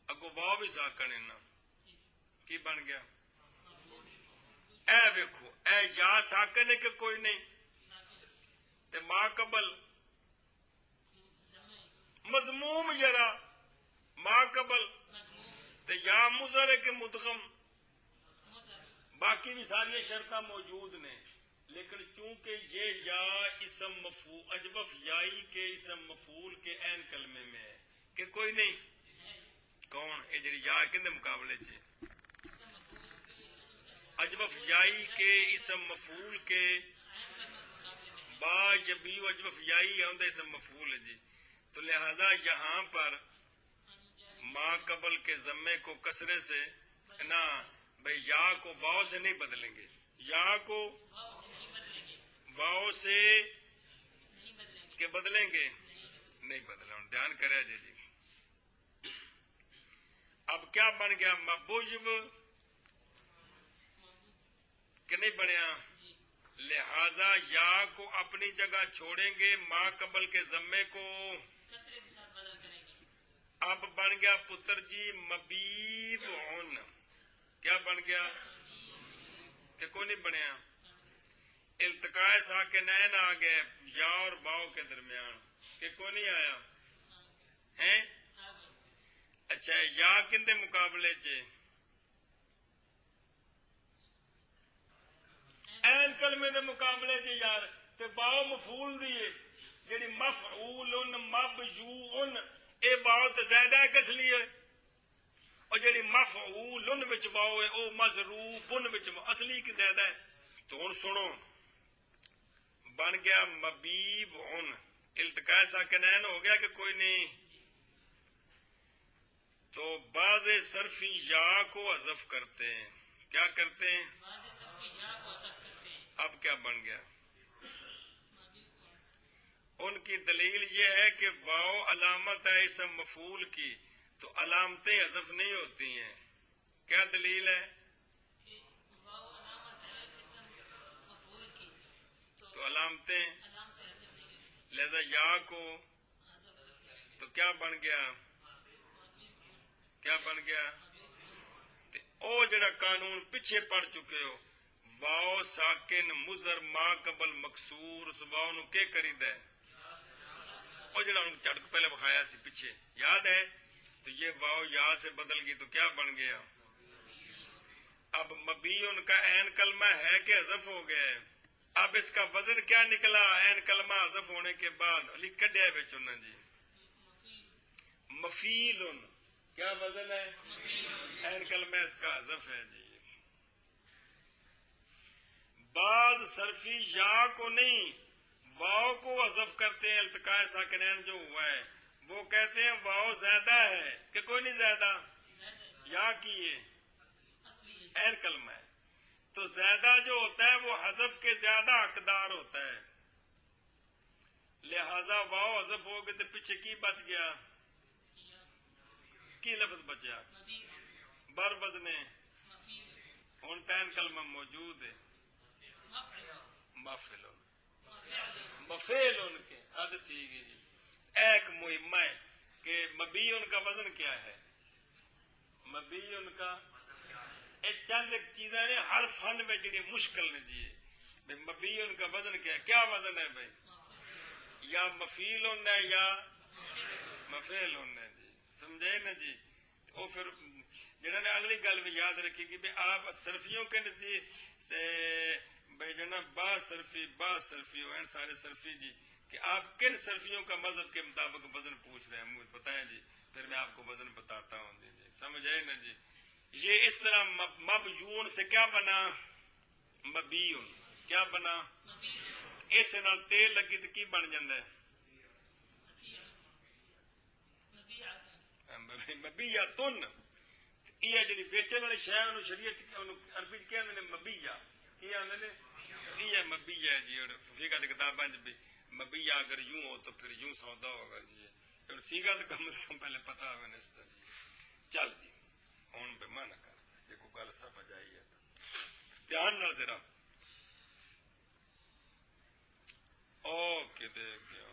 اگو واو بھی ساکن ہے نا، کی بن گیا، اے ویکھو اے یا ساکن ہے کہ کوئی نہیں، تے ما قبل مضموم یرا، ما قبل تے یا مضر ہے کہ مدغم، باقی بھی ساری شرطاں موجود نے، لیکن چونکہ یہ یا اسم مفعول اجوف یائی کے اسم مفعول کے عین کلمے میں ہے کہ کوئی نہیں، کون اے جڑی یا کندے مقابلے چ اجوف یائی کے اسم مفعول کے با یبیو اجوف یائی ہے اندر اسم مفعول ہے جی، تو لہذا یہاں پر ما قبل کے ضمے کو کسرے سے نہ بھئی یا کو واو سے نہیں بدلیں گے، یا کو واو سے کہ بدلیں گے نہیں بدلیں، دھیان کرے جی جی۔ اب کیا بن گیا، مبوجب کہ نہیں بنیا؟ جی لہذا یا کو اپنی جگہ چھوڑیں گے، ما قبل کے ضمے کو کسرے کے ساتھ بدل کریں گے. اب بن گیا پتر جی مبیبعن. کیا بن گیا کہ کوئی نہیں بنیا؟ التقاء ساکنین آ گئے یا اور باؤ کے درمیان کہ کوئی نہیں آیا ہیں؟ اچھا یا کن دے مقابلے چ این کلمے دے مقابلے چ یار تے باؤ مفعول دی ہے جڑی مفعول مبجوع اے باؤ تے زیادہ ہے کس لیے؟ اور جڑی مفعول وچ باؤ ہے او مضروب وچ اصلی کی زیادہ ہے. تو ہن سنو بن گیا مبیب التقاء ساکنین ہو گیا کہ کوئی نہیں؟ تو بعض صرفی یا کو حذف کرتے ہیں. کیا کرتے ہیں؟ بعض صرفی یا کو حذف کرتے ہیں. اب کیا بن گیا؟ ان کی دلیل یہ ہے کہ واو علامت ہے اسم مفعول کی، تو علامتیں حذف نہیں ہوتی ہیں. کیا دلیل ہے؟ کہ واو علامت ہے اسم مفعول کی تو علامتیں علامت حذف نہیں ہوتی. لہذا یا کو تو کیا بن گیا؟ کیا بن گیا؟ تے او جڑا قانون پیچھے پڑھ چکے ہو، واو ساکن مضر ما قبل مکسور، اس واو نو کے کریدا ہے؟ او جڑا ہن چڑھ کے پہلے بخایا سی پیچھے یاد ہے؟ تو یہ واو یا سے بدل گئی تو کیا بن گیا؟ اب مبیون کا عین کلمہ ہے کہ حذف ہو گیا ہے؟ اب اس کا وزن کیا نکلا عین کلمہ حذف ہونے کے بعد؟ علی کڈیا وچ انہاں جی مفیلن. کیا وزن ہے؟ عین کلمہ اس کا حذف ہے جی. بعض صرفی یا کو نہیں واو کو حذف کرتے ہیں. التقاء ساکنین جو ہوا ہے وہ کہتے ہیں واو زیادہ ہے کہ کوئی نہیں زیادہ؟ یا کیے عین کلمہ ہے تو زیادہ جو ہوتا ہے وہ حذف کے زیادہ حقدار ہوتا ہے. لہذا واو حذف ہو گئے تو پیچھے کی بچ گیا؟ کی لفظ بچیا؟ بر وزنے ہن تین کلمہ موجود ہے مفعلن. مفعلن کے حد تھی گئی جی. ایک مہمہ ہے کہ مبیون کا وزن کیا ہے؟ مبیون کا ایک چند ایک چیزیں نے ہر فن میں جڑی مشکل نے جی بھائی مبیون کا وزن کیا ہے؟ کیا وزن ہے بھائی؟ یا مفعلن ہے یا مفعلن ہے جی. سمجھے نا جی؟ وہ پھر جنہوں نے اگلی گل بھی یاد رکھی کہ آپ صرفیوں کے نزدیک سے بھائی جناب با صرفی ہو سارے صرفی جی کہ آپ کن صرفیوں کا مذہب کے مطابق وزن پوچھ رہے ہیں مجھے بتائیں جی، پھر میں آپ کو وزن بتاتا ہوں جی. جی سمجھ آئے نا جی؟ یہ اس طرح مبیون سے کیا بنا؟ مبیون. کیا بنا؟ اس نال تیل لگی تو کی بن جاندہ ہے؟ مبیاتن. یہ جڑی بیچن والی شے انہوں شریعت عربی کیا نے مبیہ کی آندے نے؟ یہ مبیہ ہے جی. اور فقہ کی کتاباں بھی مبیہ اگر یوں ہو تو پھر یوں سودا ہوگا جی. اور سیگا تو کم از کم پہلے پتہ ہوگا نا اس طرح جی. چل جی ہن بے معنی کر یہ کو گل سمجھ آئی ہے دھیان نال ذرا. او کدے گیا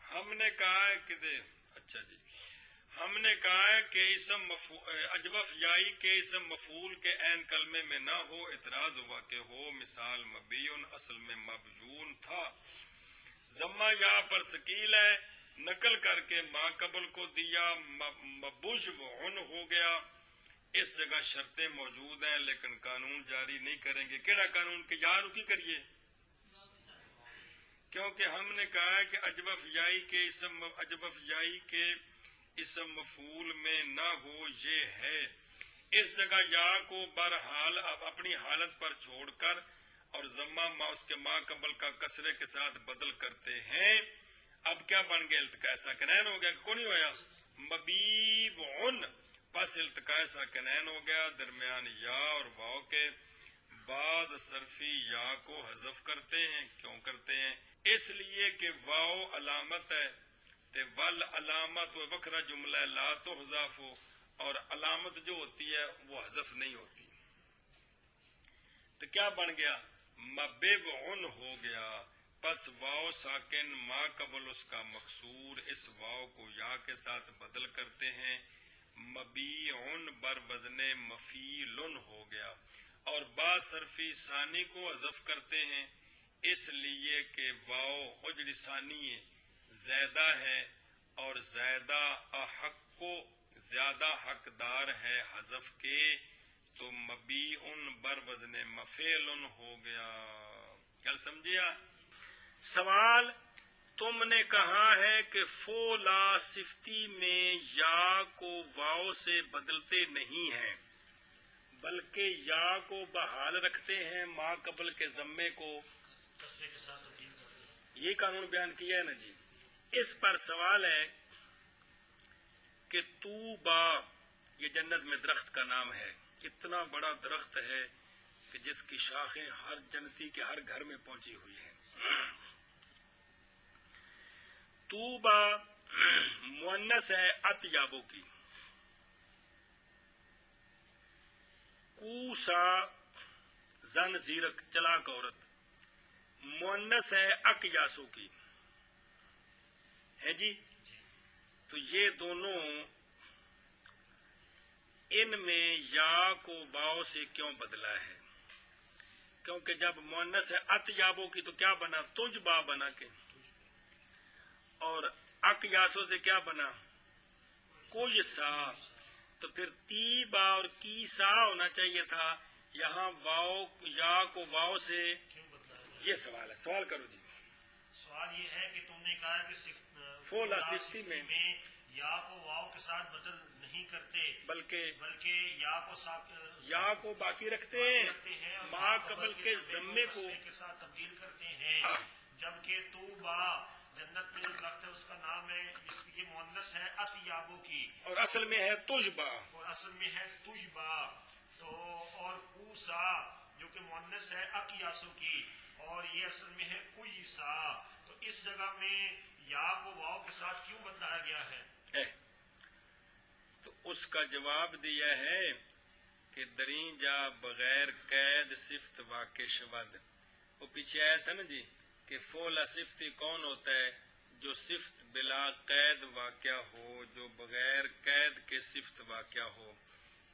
ہم نے کہا ہے کدے اچھا جی ہم نے کہا ہے کہ اسم اجوف یائی کے اسم مفعول کے عین کلمے میں نہ ہو. اعتراض ہوا کہ ہو مثال مبیون اصل میں مبجون تھا. ضمہ یا پر ثقیل ہے نقل کر کے ما قبل کو دیا مبجون ہو گیا. اس جگہ شرطیں موجود ہیں لیکن قانون جاری نہیں کریں گے. کیڑا قانون کہ یا کی کریے؟ کیونکہ ہم نے کہا ہے کہ اجوف یائی کے اسم مفعول میں نہ ہو یہ ہے. اس جگہ یا کو برحال اپنی حالت پر چھوڑ کر اور ضمہ اس کے ما قبل کا کسرے کے ساتھ بدل کرتے ہیں. اب کیا بن گیا؟ التقاء ساکنین ہو گیا کہ کون ہی ہویا؟ مبیبعن. پس التقاء ساکنین ہو گیا درمیان یا اور واو کے. بعض صرفی یا کو حذف کرتے ہیں. کیوں کرتے ہیں؟ اس لیے کہ واو علامت ہے تے ول علامت و وکھرا جملہ لا تحذف ہو اور علامت جو ہوتی ہے وہ حذف نہیں ہوتی. تو کیا بن گیا؟ مبعن ہو گیا. پس واو ساکن ما قبل اس کا مکسور، اس واو کو یا کے ساتھ بدل کرتے ہیں. مبیعن بر وزن مفیلن ہو گیا. اور با صرفی ثانی کو حذف کرتے ہیں اس لیے کہ واو حجر ثانی زیادہ ہے اور زیادہ احق کو زیادہ حقدار ہے حذف کے، تو مبیعن بر وزن مفعلن ہو گیا. کل سمجھیا؟ سوال تم نے کہا ہے کہ فولا صفتی میں یا کو واو سے بدلتے نہیں ہیں بلکہ یا کو بحال رکھتے ہیں ما قبل کے ضمے کو کسرے کے ساتھ تبدیل کرتے ہیں. یہ قانون بیان کیا ہے نا جی. اس پر سوال ہے کہ طوبا یہ جنت میں درخت کا نام ہے، اتنا بڑا درخت ہے کہ جس کی شاخیں ہر جنتی کے ہر گھر میں پہنچی ہوئی ہیں. طوبا مؤنث ہے اطیابوں کی. کوسا زن زیرک چلاک عورت مؤنث ہے اقیاسوں کی ہے جی. تو یہ دونوں ان میں یا کو واو سے کیوں بدلا ہے؟ کیونکہ جب مؤنث ہے اطیابوں کی تو کیا بنا؟ تجبا بنا کے، اور اقیاسوں سے کیا بنا؟ کویسا. تو پھر تیبا اور کیسا ہونا چاہیے تھا، یہاں واو یا کو واو سے کیوں بدلا ہے؟ یہ سوال ہے. سوال کرو جی. سوال یہ ہے کہ تم نے کہا کہ فولا صفتی میں یا کو واو کے ساتھ بدل نہیں کرتے بلکہ یا کو باقی رکھتے ہیں اور ما قبل کے ضمے کو کسرے کے ساتھ تبدیل کرتے ہیں. جبکہ طوبا جنت میں جو درخت ہے اس کا نام ہے، اس کی مؤنث ہے اطیابوں کی اور اصل میں ہے تجبا. اور اصل میں ہے تجبا. تو اور کوسا جو کہ مؤنث ہے اقیاسوں کی، اور یہ اصل میں ہے کویسا. تو اس جگہ میں یا کو واو کے ساتھ کیوں بدلایا گیا ہے؟ تو اس کا جواب دیا ہے کہ دریں جا بغیر قید صفت واقع شود. وہ پیچھے آیا تھا نا جی کہ فولا صفتی کون ہوتا ہے؟ جو صفت بلا قید واقع ہو، جو بغیر قید کے صفت واقع ہو.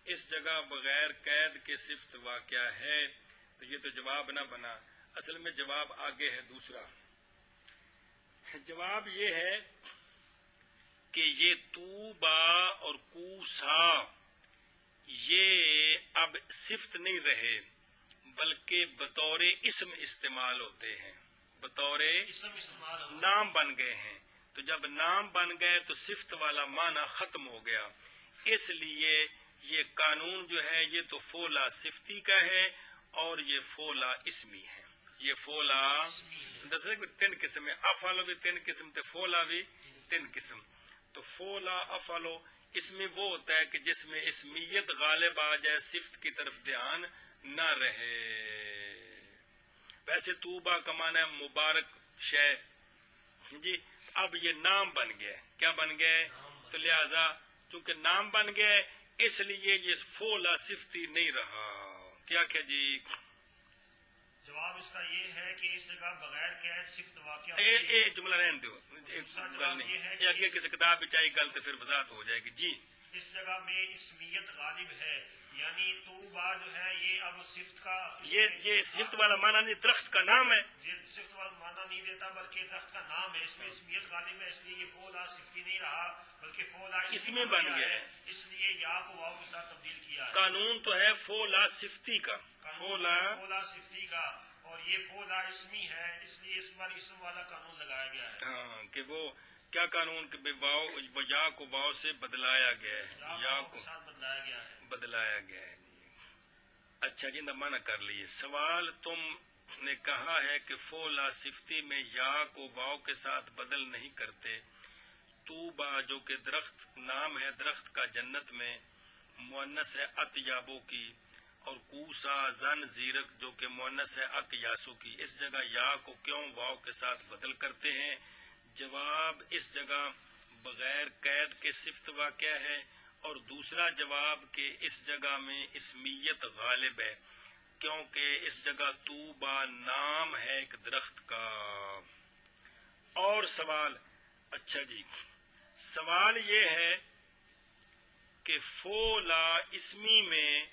اس جگہ بغیر قید کے صفت واقع ہے تو یہ تو جواب نہ بنا. اصل میں جواب آگے ہے دوسرا. جواب یہ ہے کہ یہ طوبا اور کوسا یہ اب صفت نہیں رہے بلکہ بطور اسم استعمال ہوتے ہیں، بطور اسم استعمال ہو. نام بن گئے ہیں. تو جب نام بن گئے تو صفت والا معنی ختم ہو گیا. اس لیے یہ قانون جو ہے یہ تو فولا صفتی کا ہے اور یہ فولا اسمی ہے. یہ فولا دسے کہ تین قسم ہے، افعلو بھی تین قسم تے فولا بھی تین قسم. تو فولا افعلو اس میں وہ ہوتا ہے کہ جس میں اسمیت غالب آ جائے، صفت کی طرف دھیان نہ رہے. ویسے طوبا کا معنی ہے مبارک شے جی. اب یہ نام بن گیا. کیا بن گئے؟ تو لہذا چونکہ نام بن گئے اس لیے یہ فولا صفتی نہیں رہا. کیا کہ جی جواب اس کا یہ ہے کہ اس جگہ بغیر قید صفت واقع اے جملہ رہن دو، گل نہیں یہ اگے کسی کتاب میں چاہیے گل تو پھر وضاحت ہو جائے گی جی. اس جگہ میں اسمیت غالب ہے، یعنی طوبا جو ہے یہ اب صفت کا یہ صفت والا معنی نہیں، درخت کا نام ہے. یہ صفت والا معنی نہیں دیتا بلکہ درخت کا نام ہے. اس میں اسمیت غالب ہے، اس لیے یہ فولا صفتی نہیں رہا بلکہ فولا اسمی بن گیا ہے. اس لیے یا کو واو کے ساتھ تبدیل کیا ہے. قانون تو ہے فولا صفتی کا، فولا صفتی کا، اور یہ فولا اسمی ہے اس لیے اس پر اسم والا قانون لگایا گیا ہے. ہاں کہ وہ کیا قانون کہ واو یا کو واو سے بدلایا گیا ہے، یا کو ساتھ بدلایا گیا ہے. بدلایا گیا ہے. اچھا جی منع کر لیے. سوال تم نے کہا ہے کہ فولا صفتی میں یا کو واو کے ساتھ بدل نہیں کرتے. طوبا جو کہ درخت نام ہے درخت کا جنت میں، مؤنث ہے اطیابوں کی، اور کوسا زن زیرک جو کہ مؤنث ہے اقیاسوں کی، اس جگہ یا کو کیوں واو کے ساتھ بدل کرتے ہیں؟ جواب اس جگہ بغیر قید کے صفت واقع ہے، اور دوسرا جواب کہ اس جگہ میں اسمیت غالب ہے. کیونکہ اس جگہ طوبا نام ہے ایک درخت کا. اور سوال، اچھا جی، سوال یہ ہے کہ فولا اسمی میں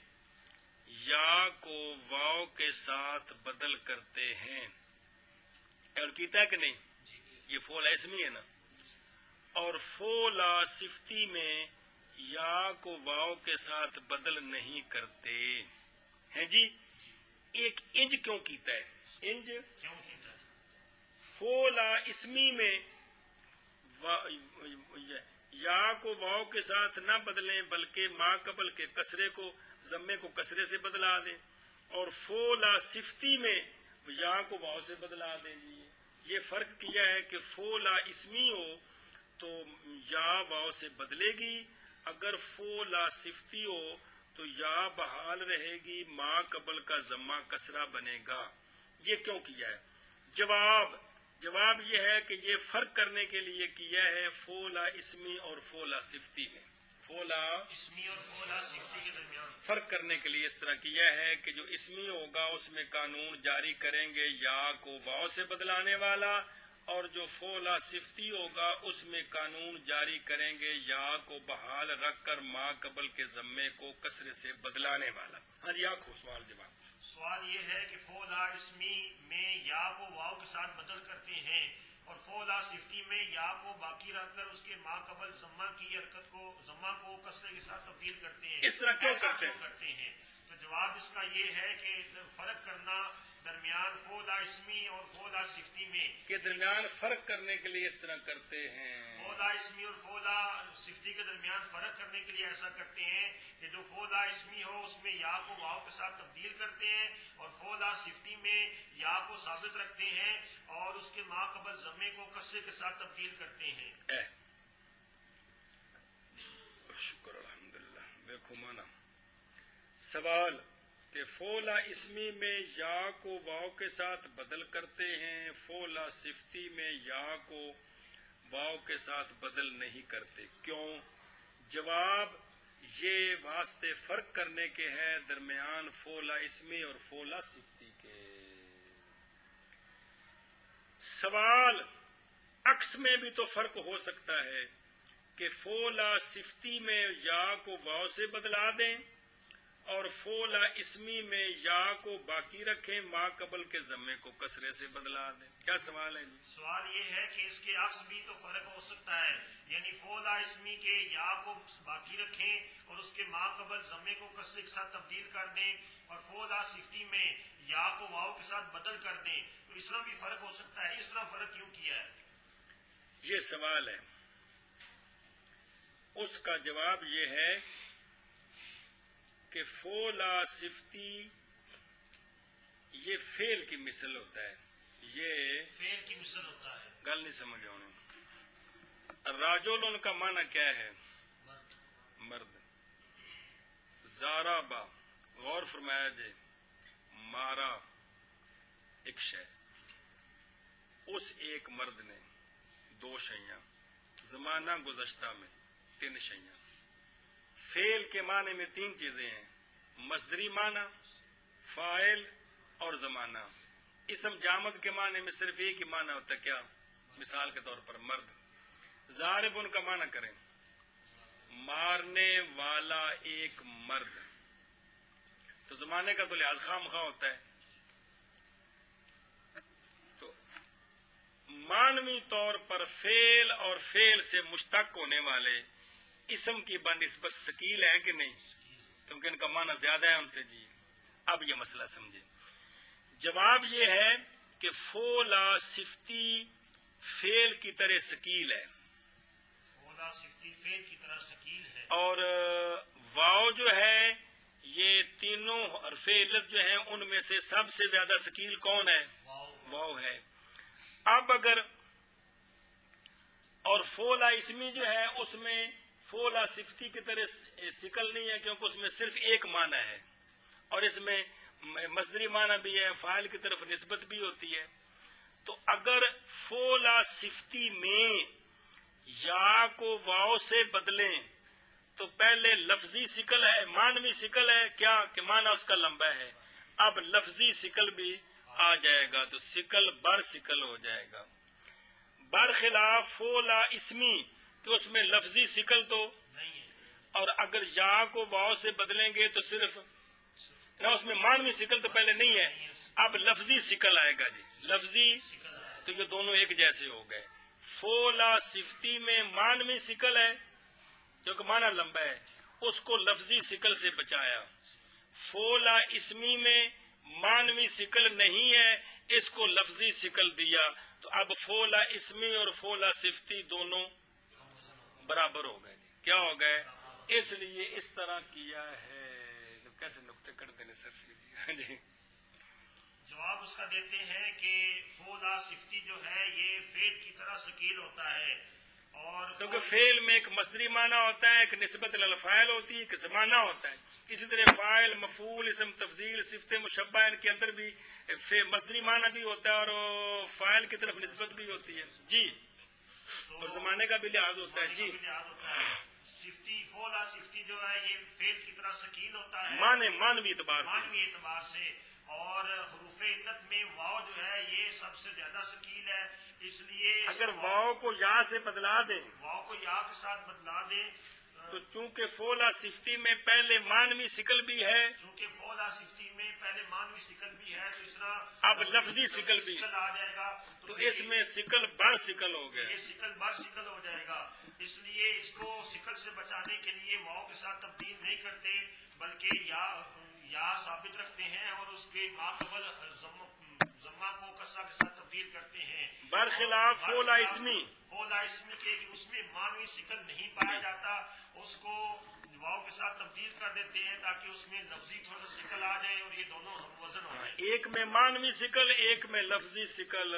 یا کو واو کے ساتھ بدل کرتے ہیں، اور کیتا ہے کہ نہیں؟ یہ فولا اسمی ہے نا. اور فولا صفتی میں یا کو واو کے ساتھ بدل نہیں کرتے ہیں جی. ایک انج کیوں کیتا ہے؟ انج کیوں کیتا ہے؟ فولا اسمی میں یا کو واو کے ساتھ نہ بدلیں بلکہ ما قبل کے کسرے کو ضمے کو کسرے سے بدلا دیں، اور فولا صفتی میں یا کو واو سے بدلا دیں. یہ فرق کیا ہے کہ فولا اسمی ہو تو یا واو سے بدلے گی، اگر فولا صفتی ہو تو یا بحال رہے گی، ما قبل کا ضمہ کسرہ بنے گا. یہ کیوں کیا ہے؟ جواب یہ ہے کہ یہ فرق کرنے کے لیے کیا ہے فولا اسمی اور فولا صفتی میں. فولا اسمی اور فولا صفتی کے درمیان فرق کرنے کے لیے اس طرح کیا ہے کہ جو اسمی ہوگا اس میں قانون جاری کریں گے یا کو واو سے بدلانے والا، اور جو فولا صفتی ہوگا اس میں قانون جاری کریں گے یا کو بحال رکھ کر ما قبل کے ضمے کو کسرے سے بدلانے والا. ہاں جی، آنکھوں سوال جواب. سوال یہ ہے کہ فولا اسمی میں یا کو واو کے ساتھ بدل کرتے ہیں اور فولا صفتی میں یا کو باقی رکھ کر اس کے ما قبل ضمہ کی حرکت کو ضمہ کو کسرے کے ساتھ تبدیل کرتے ہیں. اس طرح کیوں ایسا کرتے ہیں؟ تو جواب اس کا یہ ہے کہ فرق کرنا درمیان فولا اسمی اور فولا صفتی میں، کے درمیان فرق کرنے کے لیے اس طرح کرتے ہیں. فولا اسمی اور فولا صفتی کے درمیان فرق کرنے کے لیے ایسا کرتے ہیں کہ جو فولا اسمی ہو اس میں یا کو واو کے ساتھ تبدیل کرتے ہیں، اور فولا صفتی میں یا کو ثابت رکھتے ہیں اور اس کے ما قبل ضمے کو کسرے کے ساتھ تبدیل کرتے ہیں. شکر الحمدللہ. دیکھو مانا سوال کہ فولا اسمی میں یا کو واو کے ساتھ بدل کرتے ہیں، فولا صفتی میں یا کو واو کے ساتھ بدل نہیں کرتے، کیوں؟ جواب یہ واسطے فرق کرنے کے ہے درمیان فولا اسمی اور فولا صفتی کے. سوال عکس میں بھی تو فرق ہو سکتا ہے کہ فولا صفتی میں یا کو واو سے بدلا دیں اور فولا اسمی میں یا کو باقی رکھیں، ما قبل کے ضمے کو کسرے سے بدلا دیں. کیا سوال ہے جی؟ سوال یہ ہے کہ اس کے عکس بھی تو فرق ہو سکتا ہے، یعنی فولا اسمی کے یا کو باقی رکھیں اور اس کے ما قبل ضمے کو کسرے کے ساتھ تبدیل کر دیں، اور فولا صفتی میں یا کو واو کے ساتھ بدل کر دیں، تو اس طرح بھی فرق ہو سکتا ہے. اس طرح فرق کیوں کیا ہے؟ یہ سوال ہے. اس کا جواب یہ ہے کہ فولا صفتی یہ فعل کی مثل ہوتا ہے. یہ فعل کی مثل ہوتا ہے. گل نہیں سمجھ آنے. راجولن کا معنی کیا ہے؟ مرد. زارابا، غور فرمایا جائے، مارا ایک شے، اس ایک مرد نے دو شیاں، زمانہ گزشتہ میں تین شیاں. فعل کے معنی میں تین چیزیں ہیں، مصدری معنی، فاعل اور زمانہ. اسم جامد کے معنی میں صرف ایک ہی معنی ہوتا ہے، کیا؟ مثال کے طور پر مرد. ضارب ان کا معنی کریں، مارنے والا ایک مرد. تو زمانے کا تو لحاظ خواہ مخواہ ہوتا ہے. تو معنوی طور پر فعل اور فعل سے مشتق ہونے والے اسم کی بنسبت ثقیل ہیں کہ نہیں؟ کیونکہ ان کا معنی زیادہ ہے ان سے. جی اب یہ مسئلہ سمجھے. جواب یہ ہے کہ فولا صفتی فعل کی طرح ثقیل ہے، فولا صفتی فعل کی طرح ثقیل ہے، اور واو جو ہے یہ تینوں حرف علت جو ہیں ان میں سے سب سے زیادہ ثقیل کون ہے؟ واو ہے. اب اگر اور فولا اسمی جو ہے اس میں فولا صفتی کی طرح ثقل نہیں ہے، کیونکہ اس میں صرف ایک معنی ہے اور اس میں مصدری معنی بھی ہے، فاعل کی طرف نسبت بھی ہوتی ہے. تو اگر فولا صفتی میں یا کو واو سے بدلیں تو پہلے لفظی ثقل ہے، معنوی ثقل ہے، کیا کہ معنی اس کا لمبا ہے. اب لفظی سکل بھی آ جائے گا تو سکل بر سکل ہو جائے گا. برخلاف فولا اسمی تو اس میں لفظی سکل تو نہیں ہے. اور اگر یا کو واو سے بدلیں گے تو صرف نہ اس میں مانوی سکل تو پہلے نہیں ہے. اب لفظی سکل آئے گا جی. لفظی تو یہ دونوں ایک جیسے ہو گئے. فولا صفتی میں مانوی سکل ہے کیونکہ معنی لمبا ہے, اس کو لفظی سکل سے بچایا. فولا اسمی میں مانوی سکل نہیں ہے, اس کو لفظی سکل دیا. تو اب فولا اسمی اور فولا صفتی دونوں برابر ہو گئے. کیا ہو گئے؟ اس لیے اس طرح کیا ہے. کیسے نقطے کر دینے سر جی. جواب اس کا دیتے ہیں کہ فولا صفتی جو ہے یہ فعل کی طرح ثقیل ہوتا ہے, اور کیونکہ فعل میں ایک مصدری معنی ہوتا ہے, ایک نسبت الفاعل ہوتی ہے, ایک زمانہ ہوتا ہے. اسی طرح فاعل, مفعول, اسم تفضیل, صفت مشبہ ان کے اندر بھی مصدری معنی بھی ہوتا ہے اور فاعل کی طرف نسبت بھی ہوتی ہے جی, اور زمانے کا بھی لحاظ ہوتا ہے جی. صفتی فولا صفتی جو ہے یہ فعل کی طرح ثقیل ہوتا ہے مانوی اعتبار سے, مانوی اعتبار سے, اور حروف علت میں واو جو ہے یہ سب سے زیادہ ثقیل ہے. اس لیے اگر واو کو یا سے بدلا دیں, واو کو یا کے ساتھ بدلا دیں تو چونکہ فولا صفتی میں پہلے مانوی سکل بھی ہے, چونکہ فولا صفتی میں پہلے مانوی سکل بھی ہے, تو اس طرح اب لفظی سکل بھی آ جائے گا. تو اس میں سکل بڑ سکل ہو گیا. یہ سکل بر سکل ہو جائے گا. اس لیے اس کو سکل سے بچانے کے لیے واو کے ساتھ تبدیل نہیں کرتے بلکہ یا ثابت رکھتے ہیں اور اس کے ماقبل ضمہ کو کسرہ کے ساتھ تبدیل کرتے ہیں. برخلاف فولا اسمی, فولا اسمی کے اس میں مانوی سکل نہیں پایا جاتا, اس کو واو کے ساتھ تبدیل کر دیتے ہیں تاکہ اس میں لفظی تھوڑا سا سکل آ جائے اور یہ دونوں ہم وزن ہو جائیں. ایک میں مانوی سکل, ایک میں لفظی سکل,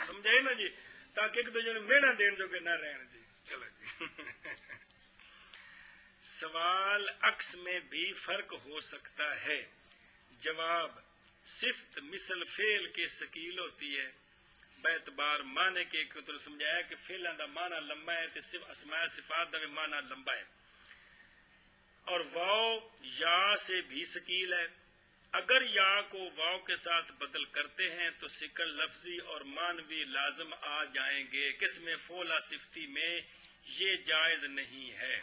سمجھائے نا جی, تاکہ ایک دوسرے میڑا دین جو کہ نہ رہن جی. چلو جی. سوال عکس میں بھی فرق ہو سکتا ہے. جواب صفت مثل فعل کے ثقیل ہوتی ہے باعتبار معنی کے تو سمجھایا کہ فعل دا معنی لمبا ہے تو صرف اسماء صفات دا معنی لمبا ہے, اور واو یا سے بھی ثقیل ہے. اگر یا کو واو کے ساتھ بدل کرتے ہیں تو سکل لفظی اور مانوی لازم آ جائیں گے. کس میں؟ فولا صفتی میں یہ جائز نہیں ہے,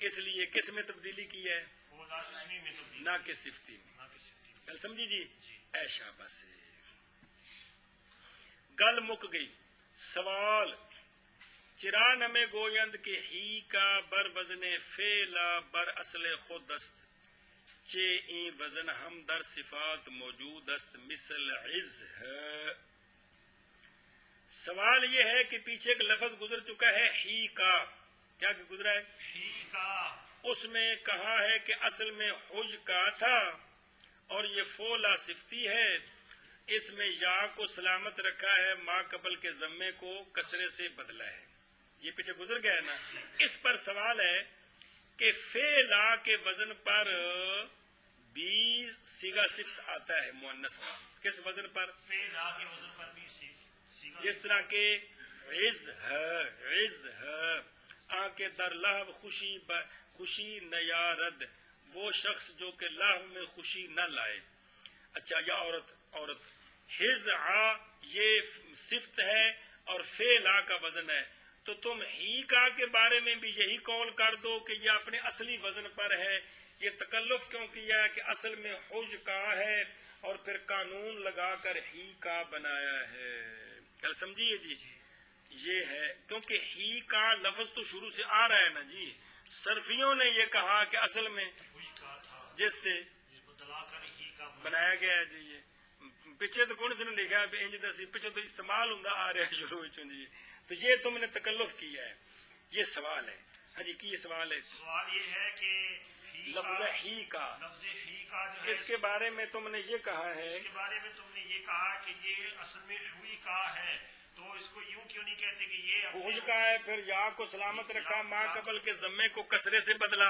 اس لیے کس میں تبدیلی کی ہے؟ فولا اسمی میں تبدیل, نہ کہ صفتی میں. نہ کہ صفتی میں. گل سمجھی جی؟ ایشا بس گل مک گئی. سوال چرا نمے گویند کے ہی کا بر وزن فعلا بر اصل خود است, چے این وزن ہم در صفات موجود است مثل عز ہے. سوال یہ ہے کہ پیچھے ایک لفظ گزر چکا ہے ہی کا, کیا گزرا ہے؟ ہی کا. اس میں کہا ہے کہ اصل میں حج کا تھا اور یہ فولا صفتی ہے, اس میں یا کو سلامت رکھا ہے, ما قبل کے ضمے کو کسرے سے بدلا ہے. یہ پیچھے گزر گیا ہے نا. اس پر سوال ہے کہ فعلا کے وزن پر بھی صیغہ صفت آتا ہے مؤنث کا. کس وزن پر؟ فعلا کے وزن پر بھی صیغہ, جس طرح کہ عز ہے آ کے در لہو خوشی نیارد, وہ شخص جو کہ لہو میں خوشی نہ لائے. اچھا, یا عورت حز آ یہ صفت ہے اور فعلا کا وزن ہے, تو تم ہی کا کے بارے میں بھی یہی قول کر دو کہ یہ اپنے اصلی وزن پر ہے. یہ تکلف کیوں کیا ہے کہ اصل میں حج کا ہے اور پھر قانون لگا کر ہی کا بنایا ہے. کل سمجھیے جی, یہ ہے کیونکہ ہی کا لفظ تو شروع سے آ رہا ہے نا جی. صرفیوں نے یہ کہا کہ اصل میں جس سے بنایا گیا ہے جی. یہ پیچھے تو کون سے نے لکھا ہے انج دسی, پیچھے تو استعمال ہوں آ رہا ہے شروع جی. تو یہ تم نے تکلف کیا ہے. یہ سوال ہے. ہاں جی, کی یہ سوال ہے؟ سوال یہ ہے کہ لفظ ہی کا, لفظ ہی کا جو ہے اس کے بارے میں تم نے یہ کہا ہے, اس کے بارے میں تم نے یہ کہا کہ یہ اصل میں ہوئی کا ہے, تو اس کو یوں کیوں نہیں کہتے کہ یہ حج کا ہے, پھر یا کو سلامت رکھا, ما قبل کے ضمے کو کسرے سے بدلا.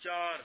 4।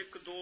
1 2,